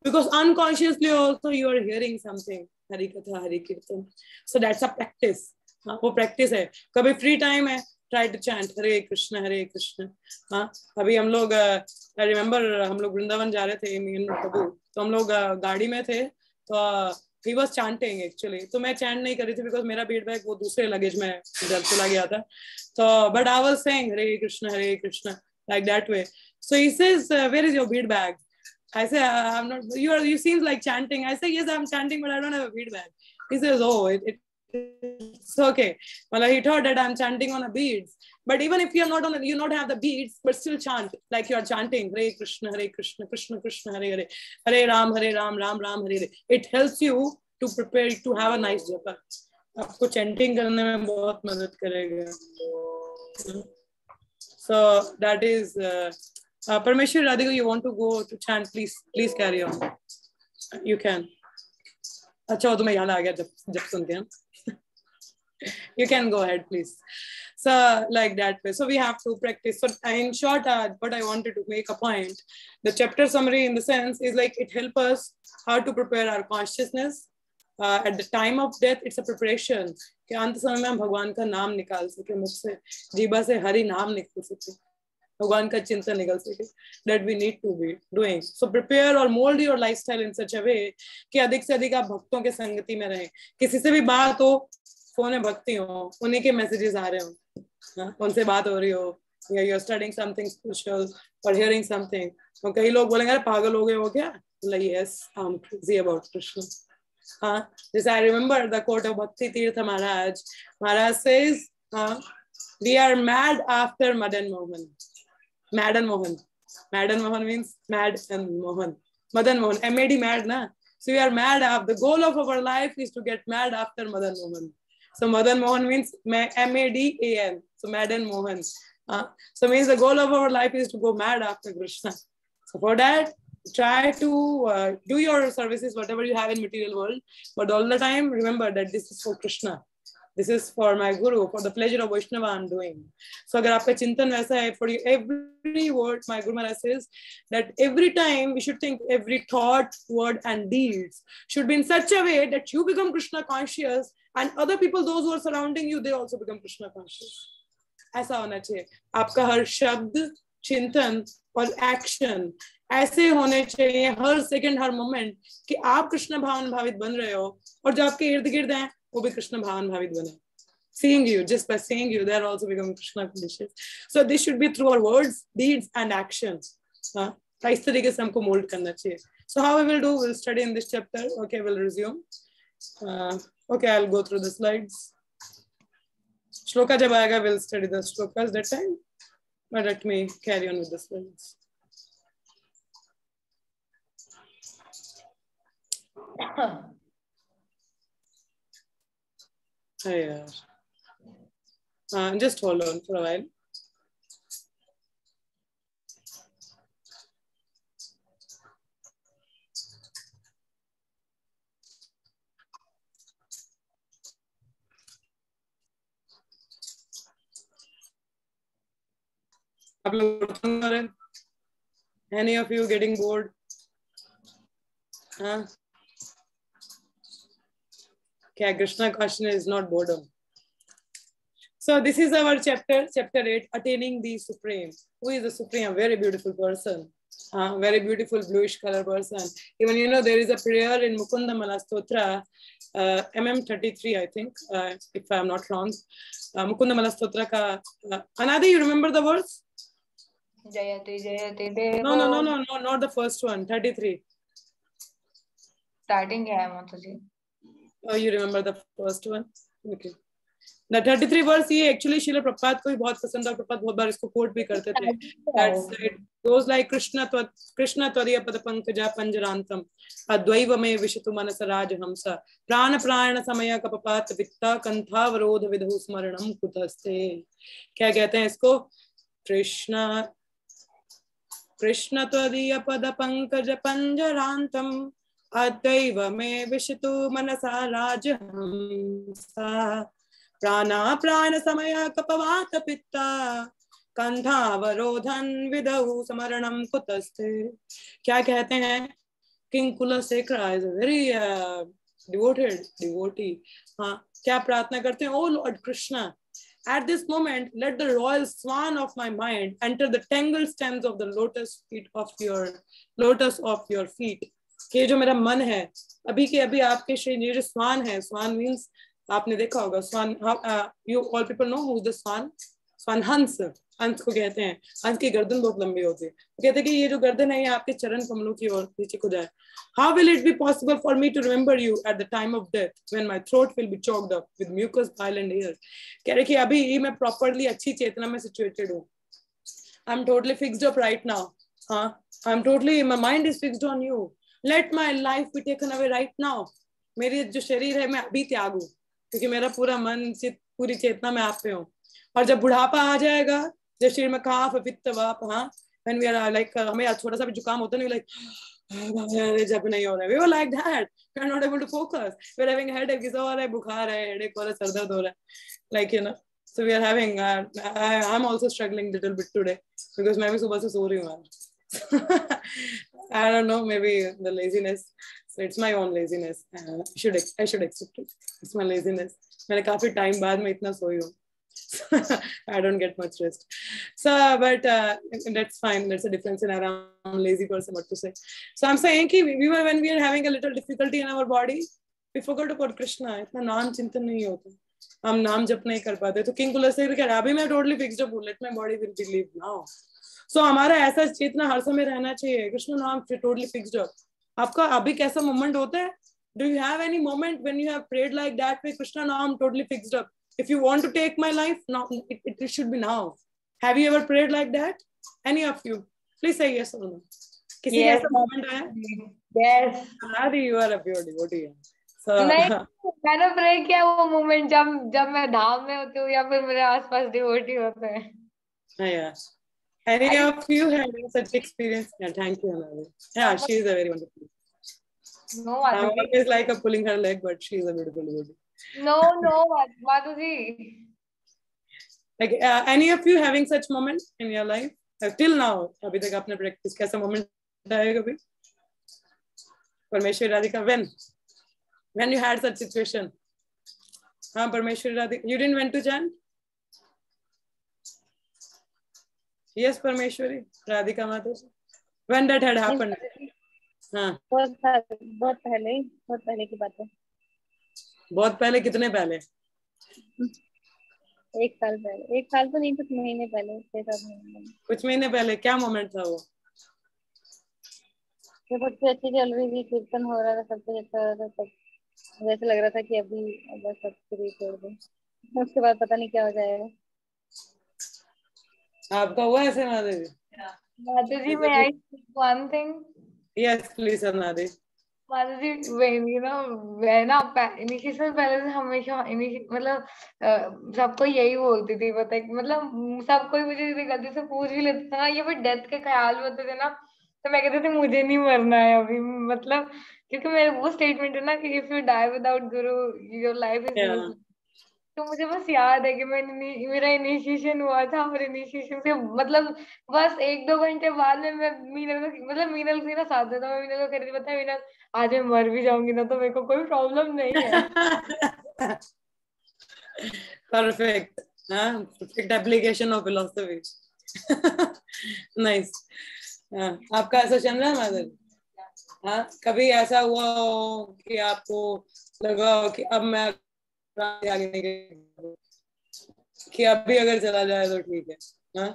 because unconsciously also you are hearing something, Hari कथा, हरि कीर्तन, so that's a practice। हाँ, वो प्रैक्टिस है। कभी फ्री टाइम है, try to chant Hare Krishna हरे कृष्ण। हाँ, अभी हम लोग आई रिमेम्बर, हम लोग वृंदावन जा रहे थे, मी एंड प्रभु, तो हम लोग गाड़ी में थे, तो ही वाज चैंटिंग एक्चुअली, तो मैं चैंट नहीं कर रही थी बिकॉज मेरा बीट बैग वो दूसरे लगेज में इधर चला गया था, तो but I was saying Hare Krishna like that way. So he says where is your bead bag? I say I'm not, you seems like chanting। I say yes, I'm chanting, but I don't have a bead bag। He says, oh, it's okay, well, he thought that I'm chanting on a beads, but even if you're not on you not have the beads, but still chant like you're chanting hare krishna krishna krishna hare hare, hare ram ram ram hare hare। It helps you to prepare to have a nice japa, आपको chanting करने में बहुत मदद करेगा। So that is Parmeshwar, Radhika, you want to go to chant, please carry on, you can। अच्छा हो तुम्हें याद आ गया जब सुनते हैं। You can go ahead, please. So like that way. So we have to practice. So in short, what I wanted to make a point, the chapter summary in the sense is like it helps us how to prepare our consciousness. At the time of death, it's a preparation कि अंत समय में हम भगवान का नाम निकाल सके, मुख से जीवा से हरि नाम निकल सके, भगवान का चिंतन निकल सके. That we need to be doing. So prepare or mold your lifestyle in such a way कि अधिक से अधिक आप भक्तों के संगति में रहें. किसी से भी बात हो, फोन में भक्ति हो, उन्हीं के मैसेजेस आ रहे हो, उनसे बात हो रही हो, या you are studying something special और हियरिंग समथिंग, तो कई लोग बोलेंगे अरे पागल हो गए हो क्या, like yes, I'm crazy about Krishna. This I remember the quote of Bhakti Tirtha Maharaj. Maharaj says, we are mad after Madan Mohan. Madan Mohan. Madan Mohan means mad and Mohan. Madan Mohan, M-A-D, mad, na? So we are mad. The goal of our life is to get mad after Madan Mohan. So Madan Mohan means M-A-D-A-N. So Madan Mohan. So means the goal of our life is to go mad after Krishna. So for that, try to do your services, whatever you have in material world. But all the time, remember that this is for Krishna. This is for my Guru, for the pleasure of Vaishnava I'm doing. So agar aapka chintan waisa hai, for you, every word, my Guru Maharaj says that every time we should think every thought, word and deeds should be in such a way that you become Krishna conscious and other people, those who are surrounding you, they also become Krishna conscious. ऐसा होना चाहिए. आपका हर शब्द, चिंतन और action ऐसे होने चाहिए हर सेकंड, हर मोमेंट कि आप कृष्ण भावन भावित बन रहे हो और जो आपके इर्द गिर्द हैं वो भी कृष्ण भावन भावित बने. Seeing you, just by seeing you, they are also becoming Krishna conscious. So this should be through our words, deeds and actions. इस तरीके से हमको मोल्ड करना चाहिए. So how we will do, we'll study in this chapter. Okay, we'll resume. Okay, I'll go through the slides. Shloka jab aayega, we'll study the shlokas that time. But let me carry on with the slides. Just hold on for a while. आप लोग any of you getting bored? Okay, Krishna consciousness is not boredom. So this is our chapter 8, attaining the Supreme. Who is the Supreme? A very beautiful person, very beautiful bluish color person. Even there is a prayer in Mukunda Mala Stotra, MM33, I think, if I am not wrong. Mukunda Mala Stotra ka. Anadi, you remember the words? Jayati Jayati Devo. No, not the first one. 33. Starting hai Mataji. Oh, you remember the first one? Okay. The 33 verse ये actually Srila Prabhupada को भी बहुत पसंद था. Prabhupada बहुत बार इसको quote भी करते थे. That goes like Krishna Tvariya Pada Pankaja Panjarantam Advaiva me Vishatu Manasa Raja Hamsa Prana Prana Samaya Kapapat Vitta Kantha Varodha Vidhu Smaranam Kutaste. क्या कहते हैं इसको? Krishna Tvariya Pada Pankaja Panjarantam Advaiva me Vishatu Manasa Raja Hamsa Prana Prana Samaya Kapavata Pitta Kanthavrodhan Vidhu Samaranam Kutaste. क्या कहते हैं? King Kulasekara is a very devoted devotee. क्या प्रार्थना करते हैं? Oh Lord Krishna, at this moment, let the royal swan of my mind enter the tangled stems of the lotus of your feet. कि जो मेरा मन है अभी के अभी आपके श्री जो स्वान है, स्वान मीन्स आपने देखा होगा स्वान, you all people know who is the swan? स्वान हंस को कहते हैं. हंस की गर्दन बहुत लंबी होती है. कहते हैं कि ये जो गर्दन है ये आपके चरण कमलों की ओर नीचे को जाए. How will it be possible for me to remember you at the time of death when my throat will be choked up with mucus, bile and hair? कह रहे कि अभी मैं properly अच्छी चेतना में situated हूँ. I'm totally fixed up right now. My mind is fixed on you. Let my life be taken away right now. मेरी जो शरीर है मैं अभी त्यागूं क्योंकि मेरा पूरा मन चित पूरी चेतना में आप पे हूँ. और जब बुढ़ापा आ जाएगा, जब शरीर में काफ पित्त वाप, when we are like हमें छोटा सा भी जुकाम होता है, like जब नहीं हो रहा है, we were like that, we are not able to focus, we are having a headache, किसी और है बुखार है, headache हो रहा है, सर दर्द हो रहा है, like you know, so we are having I'm also struggling little bit today because मैं भी सुबह से सो रही हूँ. I don't know, maybe the laziness, so it's my own laziness. I should accept it, it's my laziness. मैंने काफी time बाद में इतना सोई हूँ. I don't get much rest. So, but that's fine. That's a difference in around lazy person, what to say. So I'm saying कि when we are having a little difficulty in our body, we forgot about Krishna. इतना नाम चिंतन नहीं होता. हम नाम जप नहीं कर पाते. तो किंग कुलर से कह रहा अभी मैं totally fixed up हूँ. Let my body will believe now. So हमारा ऐसा चेतना हर समय रहना चाहिए. कृष्ण नाम totally fixed up. आपका अभी कैसा moment होता है? Do you have any moment when you have prayed like that with Krishna naam totally fixed up? If you want to take my life, now it should be now. Have you ever prayed like that? Any of you? Please say yes or no. किसी का ऐसा moment आया? Yes. Adi, you are a pure devotee. So नहीं, मैंने pray किया वो moment जब मैं धाम में होती हूँ या फिर मेरे आसपास डिवोटी होते हैं. yeah. Any of you had such experience? Yeah, thank you, Anadi. Yeah, she is a very wonderful. No, I'm Madhu ji. always like a pulling her leg, but she is a beautiful devotee. No, Madhu ji. Like any of you having such moment in your life till now? अभी तक आपने practice कैसा moment आया कभी? परमेश्वरी Radhika, when you had such situation? हाँ, परमेश्वरी Radhika, you didn't went to chant? Yes, परमेश्वरी राधिका माता. When that had happened? हाँ. बहुत पहले की बात है. बहुत पहले, कितने पहले? 1 साल पहले. 1 साल तो नहीं, कुछ महीने पहले, 6-7 महीने. कुछ महीने पहले क्या मोमेंट था वो? बहुत अच्छी चल रही थी, कीर्तन हो रहा था, सब कुछ अच्छा हो रहा था, सब वैसे लग रहा था कि अभी बस सब फ्री छोड़ दो, उसके बाद पता नहीं क्या हो जाएगा. आपका हुआ ऐसे Madhavi? Madhu ji, may I speak one thing? Yes, please, Anadi. Madhu ji, मैं ना इनिशिएशन पहले से हमेशा मतलब सबको यही बोलती थी, पता है, मतलब सब कोई मुझे गलती से पूछ भी लेता था ना, ये फिर डेथ के ख्याल में होते थे ना, तो मैं कहती थी मुझे नहीं मरना है अभी, मतलब क्योंकि मेरे वो स्टेटमेंट है ना कि if you die without Guru your life is useless. तो मुझे बस याद है कि मेरा इनिशिएशन हुआ था और इनिशिएशन से मतलब बस 1-2 घंटे बाद में मैं मीनल थी ना साथ में, तो मैं मीनल को कह रही थी, पता है मीनल, आज मैं मर भी जाऊंगी ना तो मेरे को कोई प्रॉब्लम नहीं है. Perfect. Perfect application of philosophy. Nice. आपका ऐसा चल रहा है माधव? हाँ, कभी ऐसा हुआ हो कि आपको लगा हो कि अब मैं आगे नहीं, कि अभी अगर चला जाए तो ठीक है? हाँ,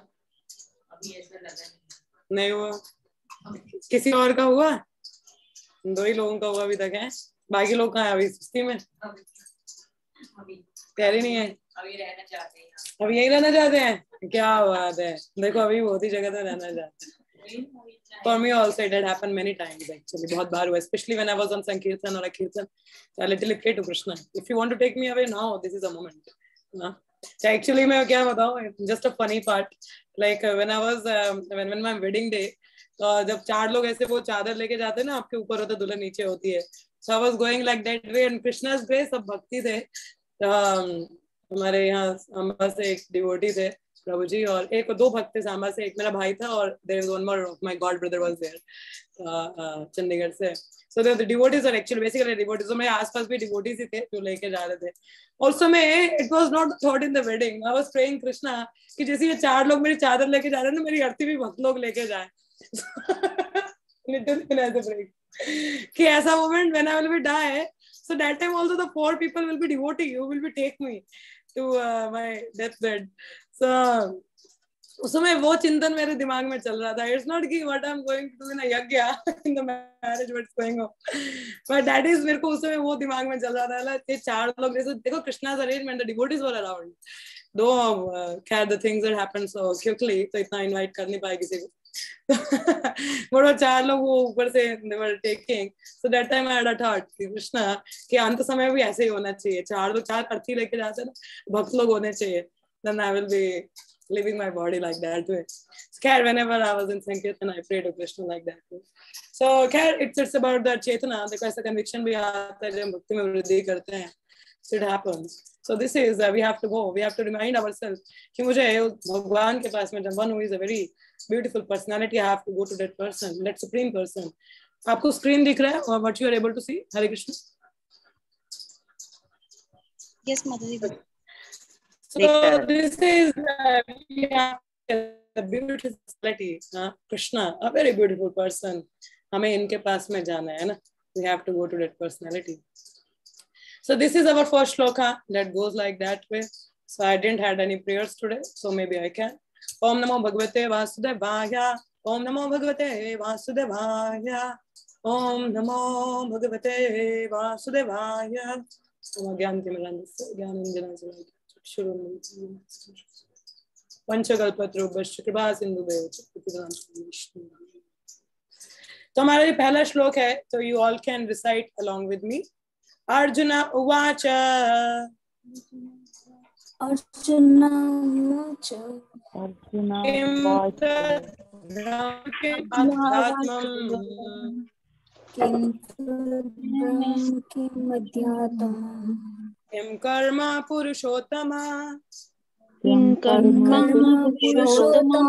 अभी ऐसा लगा नहीं हुआ. किसी और का हुआ? 2 ही लोगों का हुआ अभी तक है. बाकी लोग कहाँ है अभी? सुस्ती में तैयारी नहीं है. अभी रहना चाहते हैं. अभी यही रहना चाहते हैं. क्या बात है. देखो अभी बहुत ही जगह तो रहना चाहते हैं. For me also it had happened many times actually. बहुत बार हुआ, especially when I was on Sankirtan or a Kirtan. I literally pray to Krishna, if you want to take me away now, this is a moment. So actually मैं क्या बताऊँ, just a funny part. Like when I was when my wedding day, तो जब 4 लोग ऐसे वो चादर लेके जाते हैं ना, आपके ऊपर होता है, दुल्हन नीचे होती है. So I was going like that way and Krishna's grace, सब भक्ति थे. हमारे यहाँ अम्बा से एक डिवोटी थे प्रभु जी, और 2 भक्त थे सांबा से, एक मेरा भाई था और there was one more of my god brother was there Chandigarh से. So the devotees are actually basically devotees. So मेरे आसपास भी devotees ही थे जो लेके जा रहे थे. Also मैं it was not thought in the wedding. I was praying Krishna कि जैसे ये 4 लोग मेरी चादर लेके जा रहे हैं ना, मेरी अर्थी भी भक्त लोग लेके जाए. Literally ऐसे pray कि ऐसा moment when I will be die, so that time also the 4 people will be devotee who will be take me to my deathbed. So उस समय वो चिंतन मेरे दिमाग में चल रहा था. It's not कि what I'm going to do in a yagya in the marriage what's going on, but that is मेरे को उस समय वो दिमाग में चल रहा था. ये 4 लोग जैसे देखो Krishna's arrangement, the devotees were around. Though the things that happened so quickly, तो इतना invite कर नहीं पाए किसी को. but वो 4 लोग वो ऊपर से they were taking. So that time I had a thought कि Krishna कि अंत समय भी ऐसे ही होना चाहिए. 4 अर्थी लेके जाते हैं ना, भक्त लोग होने चाहिए. Then I will be living my body like that way. So, whenever I was in Sankirtan, I prayed to Krishna like that way. So, it's about the Chetana, the kind of conviction we have that bhakti mein vriddhi karte hain. So it happens. So this is we have to go. We have to remind ourselves कि मुझे भगवान के पास में जब one who is a very beautiful personality, I have to go to that person, that supreme person. आपको screen दिख रहा है? Or what you are able to see? Hare Krishna. Yes, Mataji. So this is a beautiful personality. Krishna, a very beautiful person. हमें इनके पास में जाना है ना. We have to go to that personality. So this is our first shloka that goes like that way. So I didn't had any prayers today, so maybe I can. Om Namo Bhagavate Vasudevaya. Om Namo Bhagavate Vasudevaya. Om Namo Bhagavate Vasudevaya. Om Gyan Timirandasya Gyananjana Jalaya Chakshurun Panchakalpatrubhasya Kripa Sindhubhyo Chaktivedanta Vishnu. तो हमारा ये पहला श्लोक है, तो you all can recite along with me. Arjuna Uvacha. Arjuna Uvacha. Arjuna Kim Adhyatmam. Kim Adhyatam. Kim Karma Purushottama. Kim Karma Purushottama.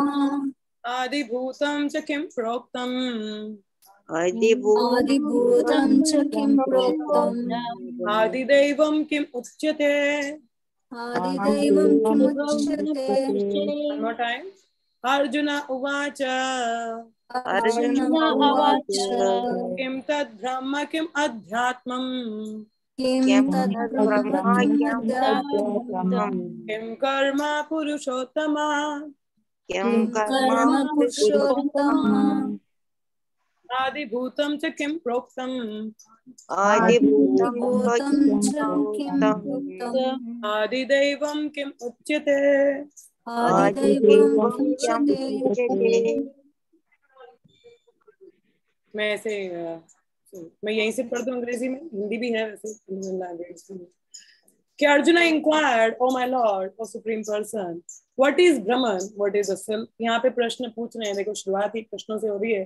Adibhutam cha kim proktam. Adibhutam cha kim proktam. Adidevam kim uchyate. Adidevam kim uchyate. One more time. Arjuna Uvacha. Arjuna Uvacha. Kim tad brahma kim adhyatmam. Kim tad brahma kim adhyatmam. Kim karma purushottama. Kim karma purushottama. Adibhutam cha kim proktam. Adibhutam cha kim proktam. Adidevam kim uchyate. Adidevam kim uchyate. मैं ऐसे मैं यहीं से पढ़ दूं, अंग्रेजी में, हिंदी भी है वैसे. कि Arjuna inquired, O my lord, O supreme person, what is Brahman, what is the self. यहाँ पे प्रश्न पूछ रहे हैं. देखो शुरुआत ही प्रश्नों से हो रही है.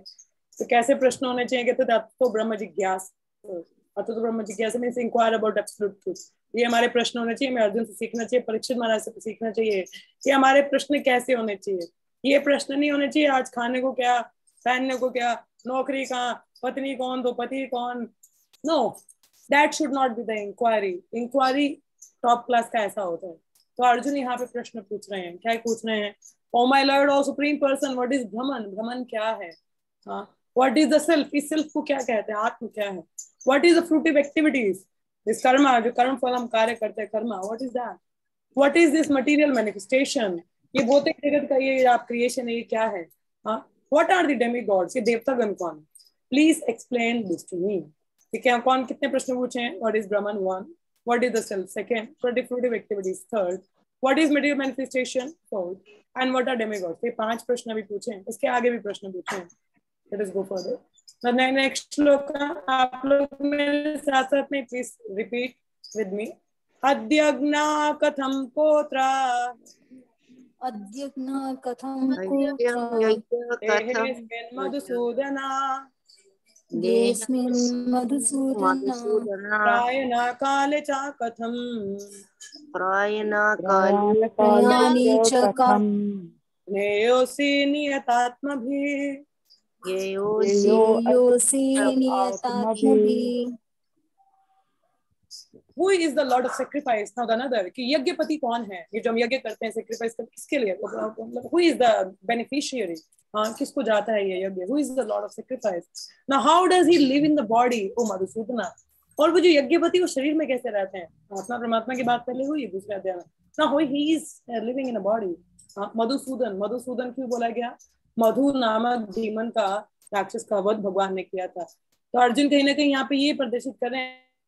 तो कैसे प्रश्न होने चाहिए? कहते तो ब्रह्म जिज्ञास, तो ब्रह्म जिज्ञासा means inquire about absolute truth. ये हमारे प्रश्न होने चाहिए. हमें अर्जुन से सीखना चाहिए, परीक्षित महाराज से सीखना चाहिए कि हमारे प्रश्न कैसे होने चाहिए. ये प्रश्न नहीं होने चाहिए आज खाने को क्या, पहनने को क्या, नौकरी कहाँ, पत्नी कौन, तो पति कौन. No, that should not be the inquiry. Inquiry top class का ऐसा होता है. तो अर्जुन यहाँ पे प्रश्न पूछ रहे हैं. क्या पूछ रहे हैं? Oh my lord, O supreme person, what is Brahman. Brahman क्या है? हाँ, व्हाट इज द सेल्फ. इस सेल्फ को क्या कहते हैं? आत्म क्या है? What is the fruitive activities, this karma, जो कर्म फल हम कार्य करते हैं, karma, what is that. What is this material manifestation, ये भौतिक जगत का ये आप क्रिएशन है, ये क्या है? हाँ, व्हाट आर द डेमीगॉड्स, ये देवतागण कौन. Please explain this to me. ठीक है, कौन कितने प्रश्न पूछे हैं? What is Brahman, one. What is the self, second. What are fruitive activities, third. What is material manifestation, fourth. And what are demigods. ये 5 प्रश्न भी पूछे हैं. इसके आगे भी प्रश्न पूछे हैं. Let us go further. The next shloka आप लोग मेरे साथ साथ में please repeat with me. अद्यज्ञा कथम कोत्रा. अद्यज्ञा कथम कोत्रा. मधुसूदना. येस्मिन् मधुसूदना. प्रायना काले च कथम. प्रयाणे च कथम. ज्ञेयोऽसि नियतात्मभिः. ज्ञेयोऽसि नियतात्मभिः. Who is the Lord of sacrifice? Now another कि यज्ञपति कौन है? ये जो हम यज्ञ करते हैं sacrifice किसके लिए? Who is the beneficiary? हाँ, किसको जाता है ये यज्ञ? Who is the Lord of sacrifice? Now how does he live in the body? ओ मधुसूदना. और वो जो यज्ञपति वो शरीर में कैसे रहते हैं? आत्मा परमात्मा की बात पहले हुई दूसरे अध्याय में. Now how he is living in a body? Madhusudan. Madhusudan क्यों बोला गया? मधु नामक डीमन का, राक्षस का वध भगवान ने किया था. तो अर्जुन कहीं ना कहीं यहाँ पे ये प्रदर्शित कर रहे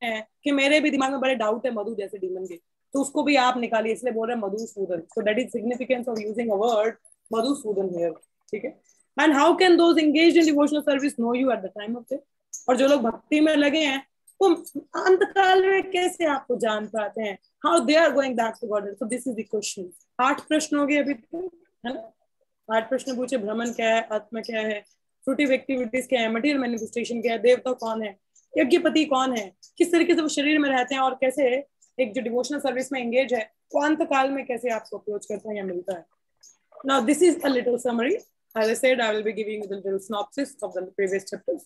हैं कि मेरे भी दिमाग में बड़े डाउट है मधु जैसे डीमन के, तो उसको भी आप निकालिए, इसलिए बोल रहे हैं Madhusudan. So that is significance of using a word Madhusudan here. ठीक है. And how can those engaged in devotional service know you at the time of death. और जो लोग भक्ति में लगे हैं वो अंतकाल में कैसे आपको जान पाते हैं? How they are going back to God. So this is the question. 8 प्रश्न हो गए अभी तक, है ना? 8 प्रश्न पूछे, भ्रमण क्या है, आत्मा क्या है, फ्रूटिव एक्टिविटीज क्या है, मटेरियल मैनिफेस्टेशन क्या है, देवता कौन है, यज्ञपति कौन है, किस तरीके से वो शरीर में रहते हैं, और कैसे एक जो डिवोशनल सर्विस में एंगेज है वो अंत काल में कैसे आपको अप्रोच करता है या मिलता है. Now this is a little summary. As I said, I will be giving you the little synopsis of the previous chapters.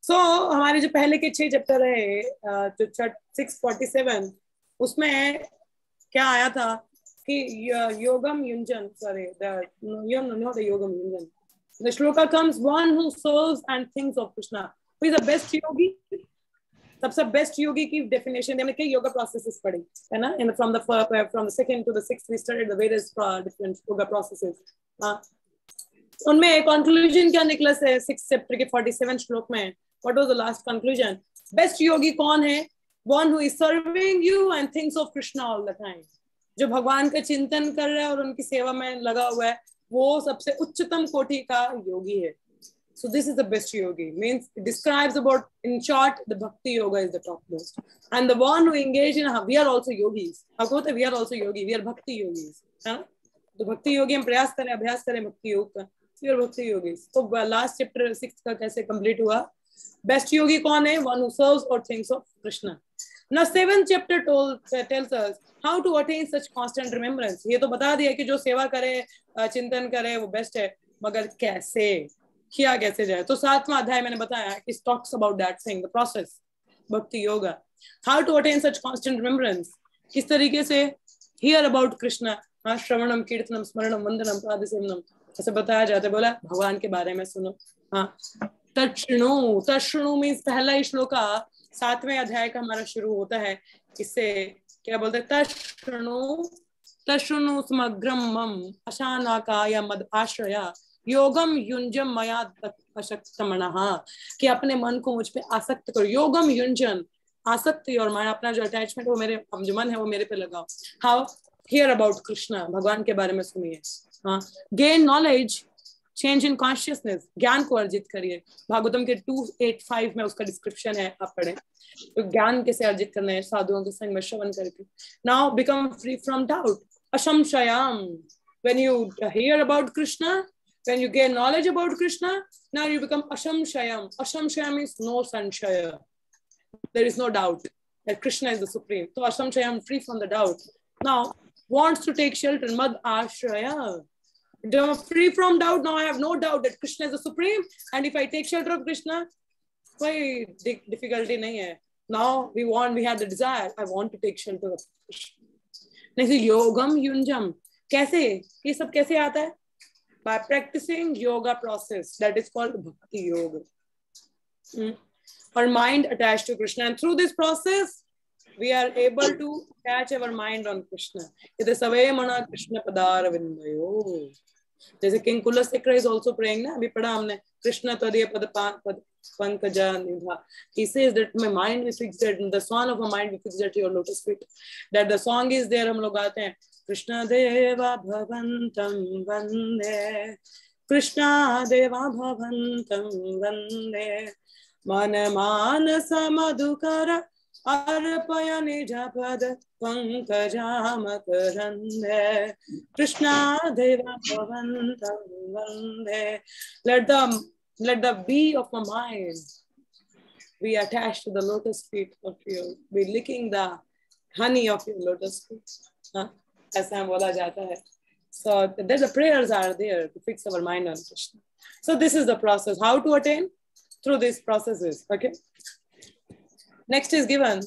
So हमारे जो पहले के 6 चैप्टर है, जो 647, उसमें क्या आया था कि योगम युंजन, sorry, the yogam yunjan. The shloka comes, one who serves and thinks of Krishna. Who is the best yogi? सबसे बेस्ट योगी की डेफिनेशन हमने कई योगा प्रोसेसेस पढ़ी है ना, in from the second to the sixth we studied the various different yoga processes. उनमें conclusion क्या निकला है 6th चैप्टर के 47 श्लोक में? What was the last conclusion? Best yogi कौन है? One who is serving you and thinks of Krishna all the time. जो भगवान का चिंतन कर रहा है और उनकी सेवा में लगा हुआ है, वो सबसे उच्चतम कोटि का योगी है. So this is the best yogi. Means it describes about, in short, the bhakti yoga is the topmost. And the one who engage in, we are also yogis. We are also yogi. We are bhakti yogis. तो भक्ति योगी हम प्रयास करें, अभ्यास करें भक्ति योग का. We are bhakti yogis. तो last chapter 6 का कैसे complete हुआ? Best yogi कौन है? One who serves or thinks of Krishna. Now 7th chapter tells us how to attain such constant remembrance. ये तो बता दिया कि जो सेवा करे, चिंतन करे, वो बेस्ट है, मगर कैसे किया कैसे जाए. तो 7वां अध्याय मैंने बताया कि talks about that thing, the process, bhakti yoga, how to attain such constant remembrance. किस तरीके से hear about Krishna, श्रवणम कीर्तनम स्मरणम वंदनम पादसेवनम, ऐसे बताया जाता है. बोला भगवान के बारे में सुनो. तत्शृणु मीन्स पहला ही श्लोक 7वें अध्याय का हमारा शुरू होता है. इससे क्या बोलते हैं? तत्शृणु समग्रम मम अशानाकाय मद आश्रया योगम युंजम मया अशक्तमनः, कि अपने मन को मुझ पे आसक्त करो. योगम युंजन, आसक्ति और माया, अपना जो अटैचमेंट वो मेरे, जो मन है वो मेरे पे लगाओ. हाउ? हियर अबाउट कृष्णा, भगवान के बारे में सुनिए. Gain knowledge, change in consciousness, ज्ञान को अर्जित करिए. भागवतम के 285 में उसका डिस्क्रिप्शन है, आप पढ़ें. तो ज्ञान कैसे अर्जित करना है? साधुओं के संग में श्रवण करके. Now become free from doubt. अशंशयाम, when you hear about Krishna, when you gain knowledge about Krishna, now you become ashamshayam. Ashamshayam means no sanshaya. There is no doubt that Krishna is the supreme. So ashamshayam, free from the doubt. Now wants to take shelter, mad ashraya. Free from doubt. Now I have no doubt that Krishna is the supreme, and if I take shelter of Krishna, why difficulty nahi hai. Now we had the desire, I want to take shelter of Krishna. Next, yogam yunjam. कैसे? ये सब कैसे आता है? By practicing yoga process, that is called bhakti yoga. Our mind attached to Krishna, and through this process we are able to catch our mind on Krishna. Ite save mana Krishna padar vindayo. जैसे king Kulashekhar is also praying ना, अभी पढ़ा हमने, कृष्ण तदीय पद पंकजा निधा. He says that my mind is fixed, the swan of my mind is fixed at your lotus feet. That the song is there, हम लोग गाते हैं, कृष्ण देवा भवन्तं वन्दे, कृष्ण देवा भवन्तं वन्दे, मन मानस मधुकर अर्पय निज पद पंकजामकरन्दे, कृष्ण देवा भवन्तं वन्दे. Let the bee of my mind be attached to the lotus feet of you, be licking the honey of your lotus feet. ऐसा बोला जाता है. So the prayers are there to fix our mind on Krishna. So this is the process. How to attain? Through these processes. Okay. Next is given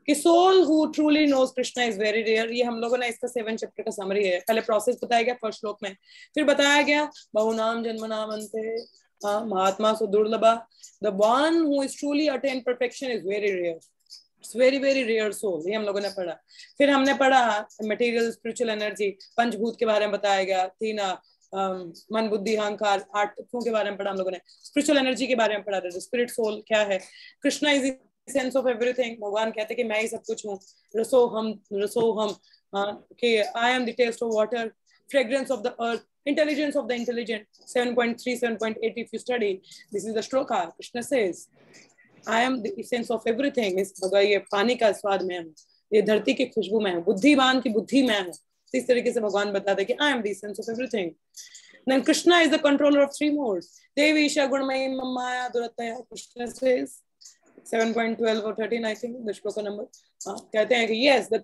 कि soul who truly knows Krishna is very rare. ये हम लोगों ने इसका 7 chapter का summary है. पहले process बताया गया फर्स्ट श्लोक में, फिर बताया गया बहुनाम जन्मनामन्ते महात्मा सुदुर्लभा. The one who is truly attained perfection is very rare. It's very very rare soul. ये हम लोगों ने पढ़ा. फिर हमने पढ़ा material spiritual energy, पंचभूत के बारे में बताया गया, 3 मन बुद्धि अहंकार 8 तत्वों के बारे में पढ़ा हम लोगों ने. स्पिरिचुअल एनर्जी के बारे में पढ़ा. स्पिरिट सोल क्या है? Krishna is sense of everything. भगवान कहते कि मैं ही सब कुछ हूँ. रसोहम कि I am the taste of water, fragrance of the earth, intelligence of the intelligent. 7.3 7.8 if you study, this is the shloka. Krishna says I am the essence of everything. इस भगवान ये पानी का स्वाद में हूँ. ये धरती की खुशबू मैं हूँ, बुद्धिमान की बुद्धि मैं हूँ। इस तरीके से भगवान बताते हैं कि I am the sense of everything. Then Krishna is the controller of three modes. Devi Isha Gunmayi Maya Durataya. Krishna says 7.12 or 13 I think the shloka number. कहते हैं कि yes the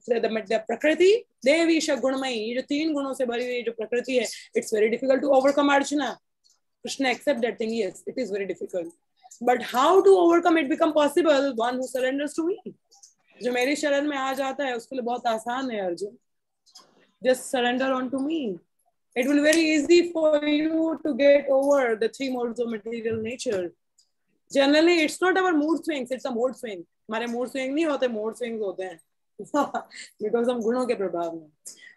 प्रकृति देवी ईशा गुणमयी, ये जो 3 गुणों से भरी हुई जो प्रकृति है, it's very difficult to overcome Arjuna. Krishna accept that thing, yes it is very difficult, but how to overcome it become possible? One who surrenders to me. जो मेरी शरण में आ जाता है उसके लिए बहुत आसान है Arjun. Just surrender on to me. It will be very easy for you to get over the 3 modes of material nature. Generally, it's not our mood swings, it's a mode swing. हमारे mood swing नहीं होते, mode swings होते हैं. Because हम गुणों के प्रभाव में.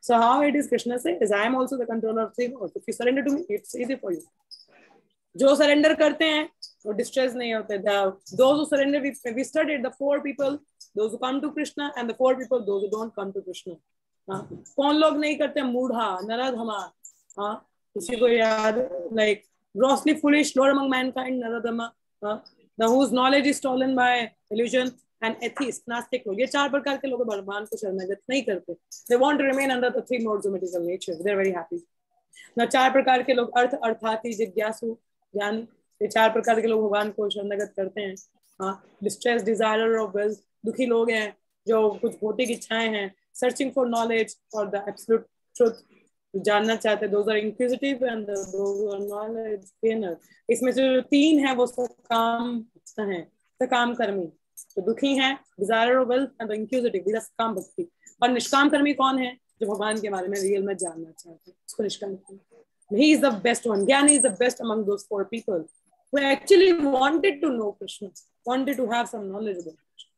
So how it is Krishna says, I am also the controller of 3 modes. If you surrender to me, it's easy for you. जो surrender करते हैं, वो distress नहीं होते. Those who surrender, we studied the 4 people, those who come to Krishna, and the 4 people, those who don't come to Krishna. कौन लोग नहीं करते? मूढ़ा, नराधमा. किसी को याद, like grossly foolish, Lord among mankind, Naradama, whose knowledge is stolen by illusion, and atheist, नास्तिक लोग. ये 4 प्रकार के लोग भगवान को शरणागत नहीं करते. They want to remain under the 3 modes of material nature. They are very happy. ना 4 प्रकार के लोग अर्थ अर्थाती जिज्ञासु ज्ञानी, ये 4 प्रकार के लोग भगवान को शरणागत करते हैं. Distressed desire of wealth, दुखी लोग हैं जो कुछ भौतिक इच्छाएं हैं. Searching for knowledge or the absolute truth, जानना चाहते. Those are inquisitive and those are knowledge gainer. इसमें से जो 3 है वो सकाम हैं, सकाम कर्मी. तो दुखी हैं, desire of wealth and the inquisitive, these are सकाम भक्ति. और निष्काम कर्मी कौन है? जो भगवान के बारे में रियल में जानना चाहते हैं, उसको निष्काम कर्मी. He is the best one. Gyani is the best among those 4 people who actually wanted to know Krishna, wanted to have some knowledge about Krishna.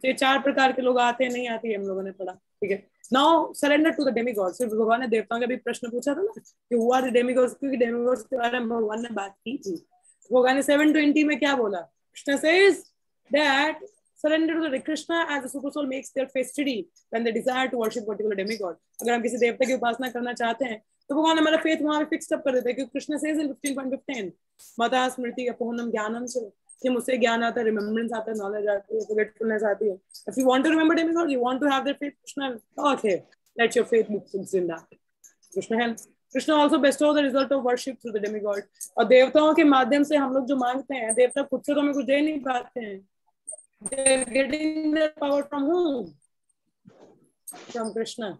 तो ये 4 प्रकार के लोग आते हैं, नहीं आते हम लोगों ने पढ़ा, ठीक है. Now surrender to the demigods. सिर्फ भगवान ने देवताओं का भी प्रश्न पूछा था ना कि who are the demigods, क्योंकि demigods के बारे में भगवान ने बात की थी. भगवान ने 7:20 में क्या बोला? Krishna says that surrender to the Krishna as the super soul makes their faith steady when they desire to worship particular demigod. अगर हम किसी देवता की उपासना करना चाहते हैं तो भगवान हमारा फेथ वहां पे फिक्स अप कर देता है, क्योंकि कृष्ण says in 15.15 मता स्मृति अपोहनम ज्ञानम से, कि मुझसे ज्ञान आता है, रिमेम्बरेंस आता है, नॉलेज आती है, फॉरगेटफुलनेस आती है. If you want to remember demigod, you want to have their faith, Krishna, okay, let your faith be fixed in that. Krishna helps. Krishna also bestows the result of worship through the demigod. और देवताओं के माध्यम से हम लोग जो मांगते हैं, देवता खुद से तो हमें कुछ दे नहीं पाते हैं. They're getting their power from whom? From Krishna,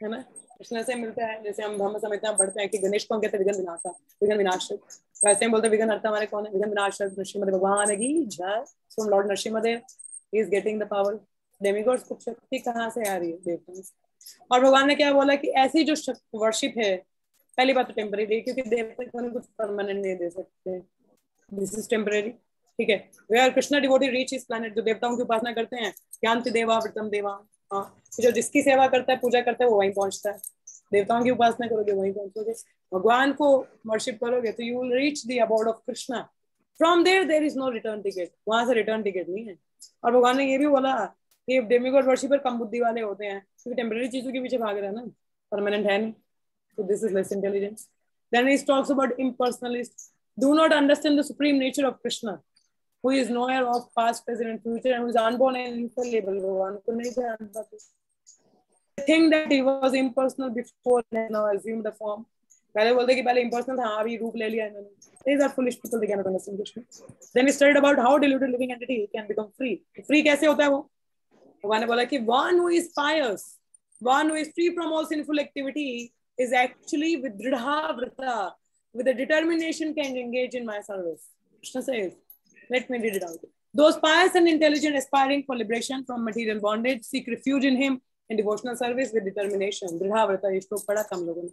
है ना. कृष्ण से मिलता है. जैसे हम धर्म संहिता पढ़ते हैं कि गणेश को हम कहते हैं विघ्न विनाशक, विघ्न विनाशक. वैसे हम बोलते हैं विघ्न हरता हमारे कौन है? विघ्न विनाशक नरसिंह भगवान की जय. So Lord Nrsimhadev is getting the power. Demigods को शक्ति कहाँ से आ रही है? देवताओं से. और भगवान ने क्या बोला कि ऐसी जो वर्शिप है, पहली बात तो टेम्परेरी, क्योंकि देवता को कुछ परमानेंट नहीं दे सकते. दिस इज टेम्परेरी, ठीक है. वेयर कृष्णा डिवोटी रीच इस प्लैनेट, जो देवताओं की उपासना करते हैं, ज्ञानति देवा व्रतम देवा, जो जिसकी सेवा करता है, पूजा करता है, वो वहीं पहुंचता है. देवताओं की उपासना करोगे वहीं पहुंचोगे. भगवान को वर्शिप करोगे तो you will reach the abode of Krishna. From there is no return ticket. वहां से रिटर्न टिकट नहीं है. और भगवान ने ये भी बोला कि डेमिगॉड वर्शिपर कम बुद्धि वाले होते हैं, क्योंकि टेम्परेरी चीजों के पीछे भाग रहे हैं ना, परमानेंट है नहीं. So this is less intelligence. Then he talks about impersonalists. Do not understand the supreme nature of Krishna, who is knower of past, present, and future, and who is unborn and infallible. भगवान को नहीं जानता. Think that he was impersonal before and now assumed the form. पहले बोलते कि पहले impersonal था, अभी रूप ले लिया इन्होंने. These are foolish people. They cannot understand Krishna. Then we studied about how deluded living entity can become free. Free कैसे होता है वो? भगवान ने बोला कि one who is pious, one who is free from all sinful activity, is actually with dridha vrata, with a determination can engage in my service. Krishna says, let me read it out. Those pious and intelligent aspiring for liberation from material bondage seek refuge in him in devotional service with determination. Dridha vrata, ये श्लोक पढ़ा कम लोगों ने.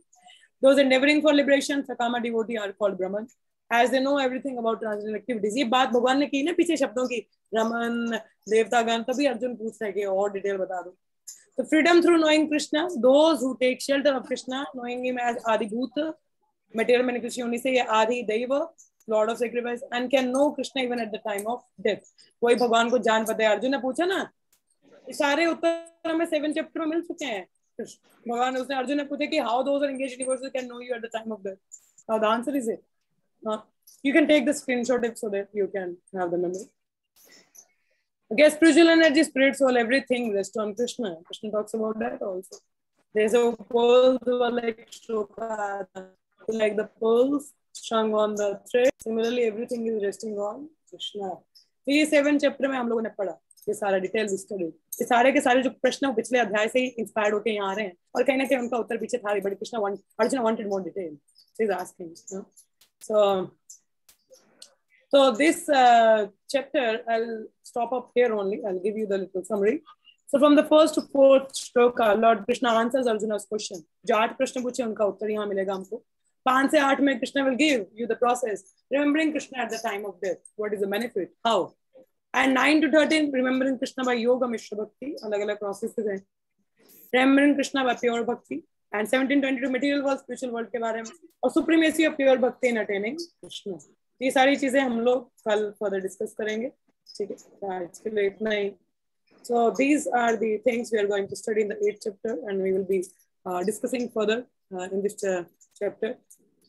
Those endeavoring for liberation, sakama devotee, are called Brahman, as they know everything about transcendental activities. ये बात भगवान ने की ना पीछे शब्दों की, ब्राह्मण, देवतागण, तभी अर्जुन पूछ रहा है कि और डिटेल बता दो. So freedom through knowing Krishna, those who take shelter of Krishna, knowing him as Adi Bhuta, material manifestation होने से ये Adi Deva, Lord of sacrifice, and can know Krishna even at the time of death. कोई भगवान को जान पाता है. अर्जुन ने पूछा ना, सारे उत्तर हमें 7 चैप्टर में मिल चुके हैं. भगवान उसने अर्जुन ने पूछा कि how those are engaged in devotion can know you at the time of death. Now the answer is it. You can take the screenshot so that you can have the memory. Okay, spiritual energy, spirit, soul, everything rests on Krishna. Krishna talks about that also. There's a pearls like shloka, like the pearls strung on the thread. Similarly, everything is resting on Krishna. तो ये 7 chapter में हम लोगों ने पढ़ा, ये सारा detail study, ये सारे के सारे जो प्रश्न पिछले अध्याय से ही इंस्पायर्ड होके यहाँ आ रहे हैं और कहीं ना कहीं उनका उत्तर पीछे था, but Krishna Arjun wanted more detail, so he's asking. So this chapter, I'll stop up here only. I'll give you the little summary. So from the first to fourth shloka, Lord Krishna answers Arjuna's question. जो 8 प्रश्न पूछे उनका उत्तर यहाँ मिलेगा हमको. 5 से 8 में Krishna will give you the process. Remembering Krishna at the time of death. What is the benefit? How? And 9 to 13, remembering Krishna by yoga mishra bhakti. अलग-अलग processes हैं. Remembering Krishna by pure bhakti. And 17, 22 material world, spiritual world के बारे में. और supremacy of pure bhakti in attaining Krishna. ये सारी चीजें हम लोग कल further discuss करेंगे. ठीक है. आज के लिए इतना ही. So these are the things we are going to study in the 8th chapter, and we will be discussing further in this chapter.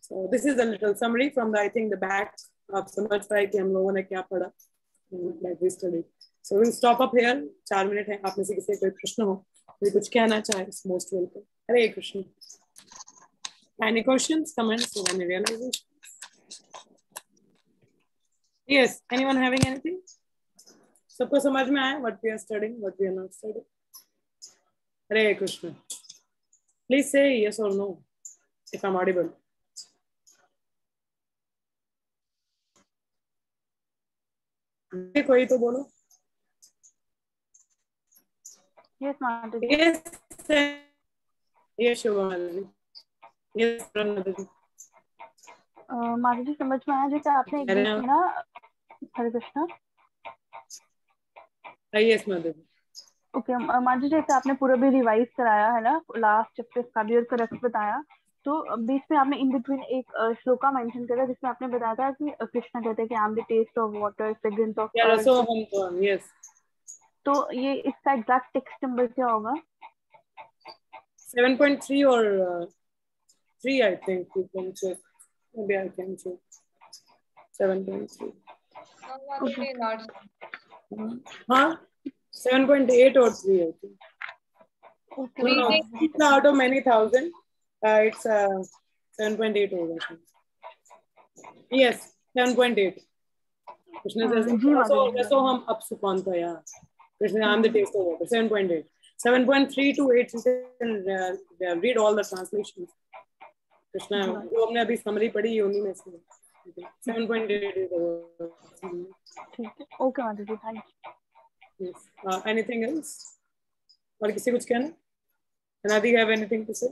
So this is a little summary from the, I think the back of समझ पाए कि हम लोगों ने क्या पढ़ा, like we studied. So we'll stop up here. 4 minute है. आप में से किसी कोई प्रश्न हो, कोई कुछ कहना चाहे, most welcome. Hare Krishna. Any questions, comments, or any realizations? Yes. Anyone having anything? सबको समझ में आया what we are studying, what we are not studying? Hare Krishna. Please say yes or no if I'm audible. कोई तो बोलो. Yes, Mataji. Yes. Yes, Shubhamali. Yes, Pranadaji. Mataji समझ में आया जैसे आपने एक दिन ना हरे कृष्णा. Yes, Mataji. ओके माताजी जैसे आपने पूरा भी रिवाइज कराया है ना, लास्ट चैप्टर का भी और करेक्ट बताया, तो बीच में आपने इन बिटवीन एक श्लोका मेंशन करा जिसमें आपने बताया था कि कृष्णा कहते हैं कि I am the taste of water, fragrance of earth. Yes. तो ये इसका एग्जैक्ट टेक्स्ट नंबर क्या होगा? 7.3 और 3 I think. You can check. Maybe I can check. 7.3. Okay. Not. हाँ. 7.8 or 3 I think. Okay. No, it's out of many thousand. It's 7.8 over. Yes, 7.8. Krishna says, so हम up सुकौन था यार. Krishna, I'm the taste of water. 7.8. 7.3 to 8. You can read all the translations. Krishna, जो हमने अभी summary पढ़ी उन्हीं में से. 7.8 is the. Okay, Mataji, thank you. Yes. Anything else? और किसी कुछ कहना? Anadi, you have anything to say?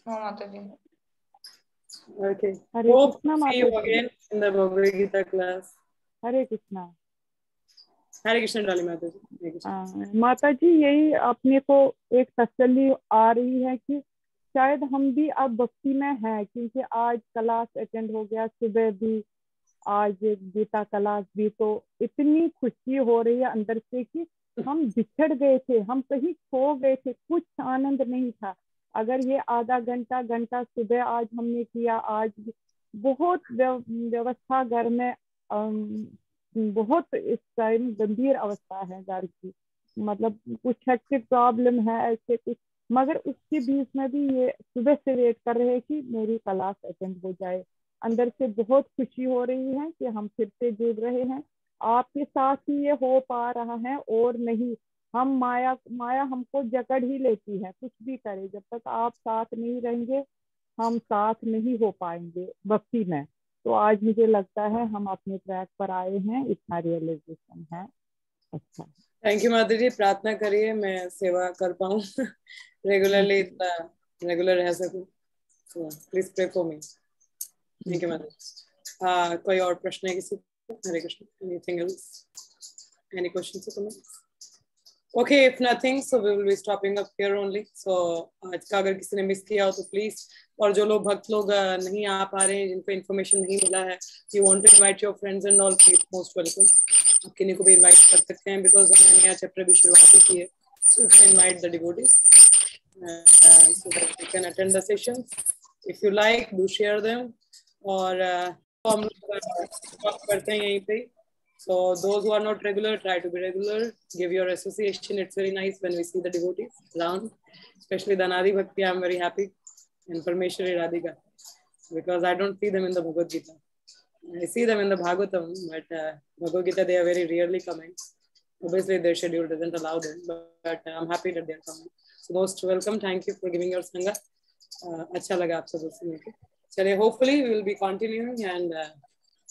No, Mataji. Okay. Hare Hope Krishna, to see you Mataji. again in the Bhagavad Gita class. हरे कृष्णा. हरे कृष्ण डाली माता जी. माता जी यही अपने को एक तसल्ली आ रही है कि शायद हम भी अब भक्ति में हैं, क्योंकि आज क्लास अटेंड हो गया, सुबह भी आज गीता क्लास भी, तो इतनी खुशी हो रही है अंदर से कि हम बिछड़ गए थे, हम कहीं खो गए थे, कुछ आनंद नहीं था. अगर ये आधा घंटा सुबह आज हमने किया, आज बहुत व्यवस्था घर में बहुत इस टाइम गंभीर अवस्था है घर की, मतलब कुछ हेक्टिक प्रॉब्लम है ऐसे कुछ, मगर उसके बीच में भी ये सुबह से वेट कर रहे हैं कि मेरी क्लास अटेंड हो जाए. अंदर से बहुत खुशी हो रही है कि हम फिर से जुड़ रहे हैं, आपके साथ ही ये हो पा रहा है, और नहीं हम माया हमको जकड़ ही लेती है, कुछ भी करे, जब तक आप साथ नहीं रहेंगे हम साथ नहीं हो पाएंगे भक्ति में. तो आज मुझे लगता है हम अपने ट्रैक पर आए हैं, इतना रियलाइजेशन है. अच्छा, थैंक यू माता जी. प्रार्थना करिए मैं सेवा कर पाऊँ रेगुलरली, इतना रेगुलर रह सकूं. Please pray for me. Thank you माता जी. कोई और प्रश्न है किसी को? Hare Krishna. Anything else? Any questions or comments? Okay, if nothing, so we will be stopping up here only. So आज का अगर किसी ने मिस किया हो तो प्लीज, और जो लोग भक्त लोग नहीं आ पा रहे हैं, जिनको इन्फॉर्मेशन नहीं मिला है, you want to invite your friends and all, please most welcome. आप किन्हीं को भी इनवाइट कर सकते हैं, बिकॉज हमने नया चैप्टर भी शुरुआत की है. So you can invite the devotees so that they can attend the sessions. If you like, do share them. और हम लोग करते हैं यहीं पे. So those who are not regular, try to be regular. Give your association. It's very nice when we see the devotees around, especially the Nadi Bhakti. I'm very happy. And Parmeshwari Radhika, because I don't see them in the Bhagavad Gita. I see them in the Bhagavatam, but Bhagavad Gita, they are very rarely coming. Obviously, their schedule doesn't allow them, but I'm happy that they're coming. So most welcome. Thank you for giving your Sangha. अच्छा लगा आप सब सुन के. चलिए, hopefully we will be continuing and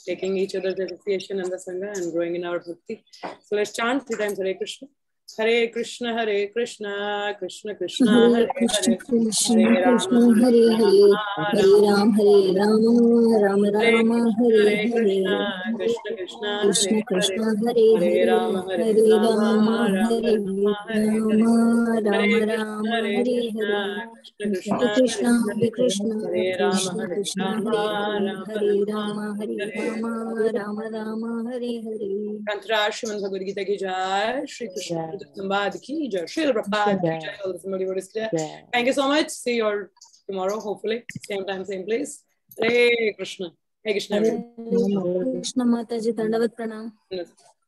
taking each other's association and the Sangha and growing in our bhakti. So let's chant 3 times Hare Krishna. Hare Krishna, Hare Krishna, Krishna Krishna, Hare Krishna Hare, Krishna Hare Krishna Rama, Hare Hare Hare Ram Hare Rama Ram Hare Rama Krishna, Hare Hare Hare Krishna, Krishna Krishna, Krishna Hare Hare, Krishna Hare Hare Hare Rama, Hare Hare Rama, Rama Rama Hare Rama, Hare Hare, Rama Rama Hare Krishna, Rama Hare Hare Krishna, Hare Krishna Krishna, Hare Hare Krishna Hare, Hare Krishna Hare Rama, Krishna Hare Krishna Rama, Hare Hare Rama Hare Rama, Rama Hare Hare Rama Hare. Rama Rama Hare Hare Kantra Shriman Bhagavad Gita ki jai, Shri Krishna Sambad ki jai, Shri Prabhupada ki jai. All the somebody what is clear. Thank you so much. See you all tomorrow, hopefully. Same time, same place. Hare Krishna. Hare Krishna. Hare Krishna Mataji Dandavat Pranam. Everyone.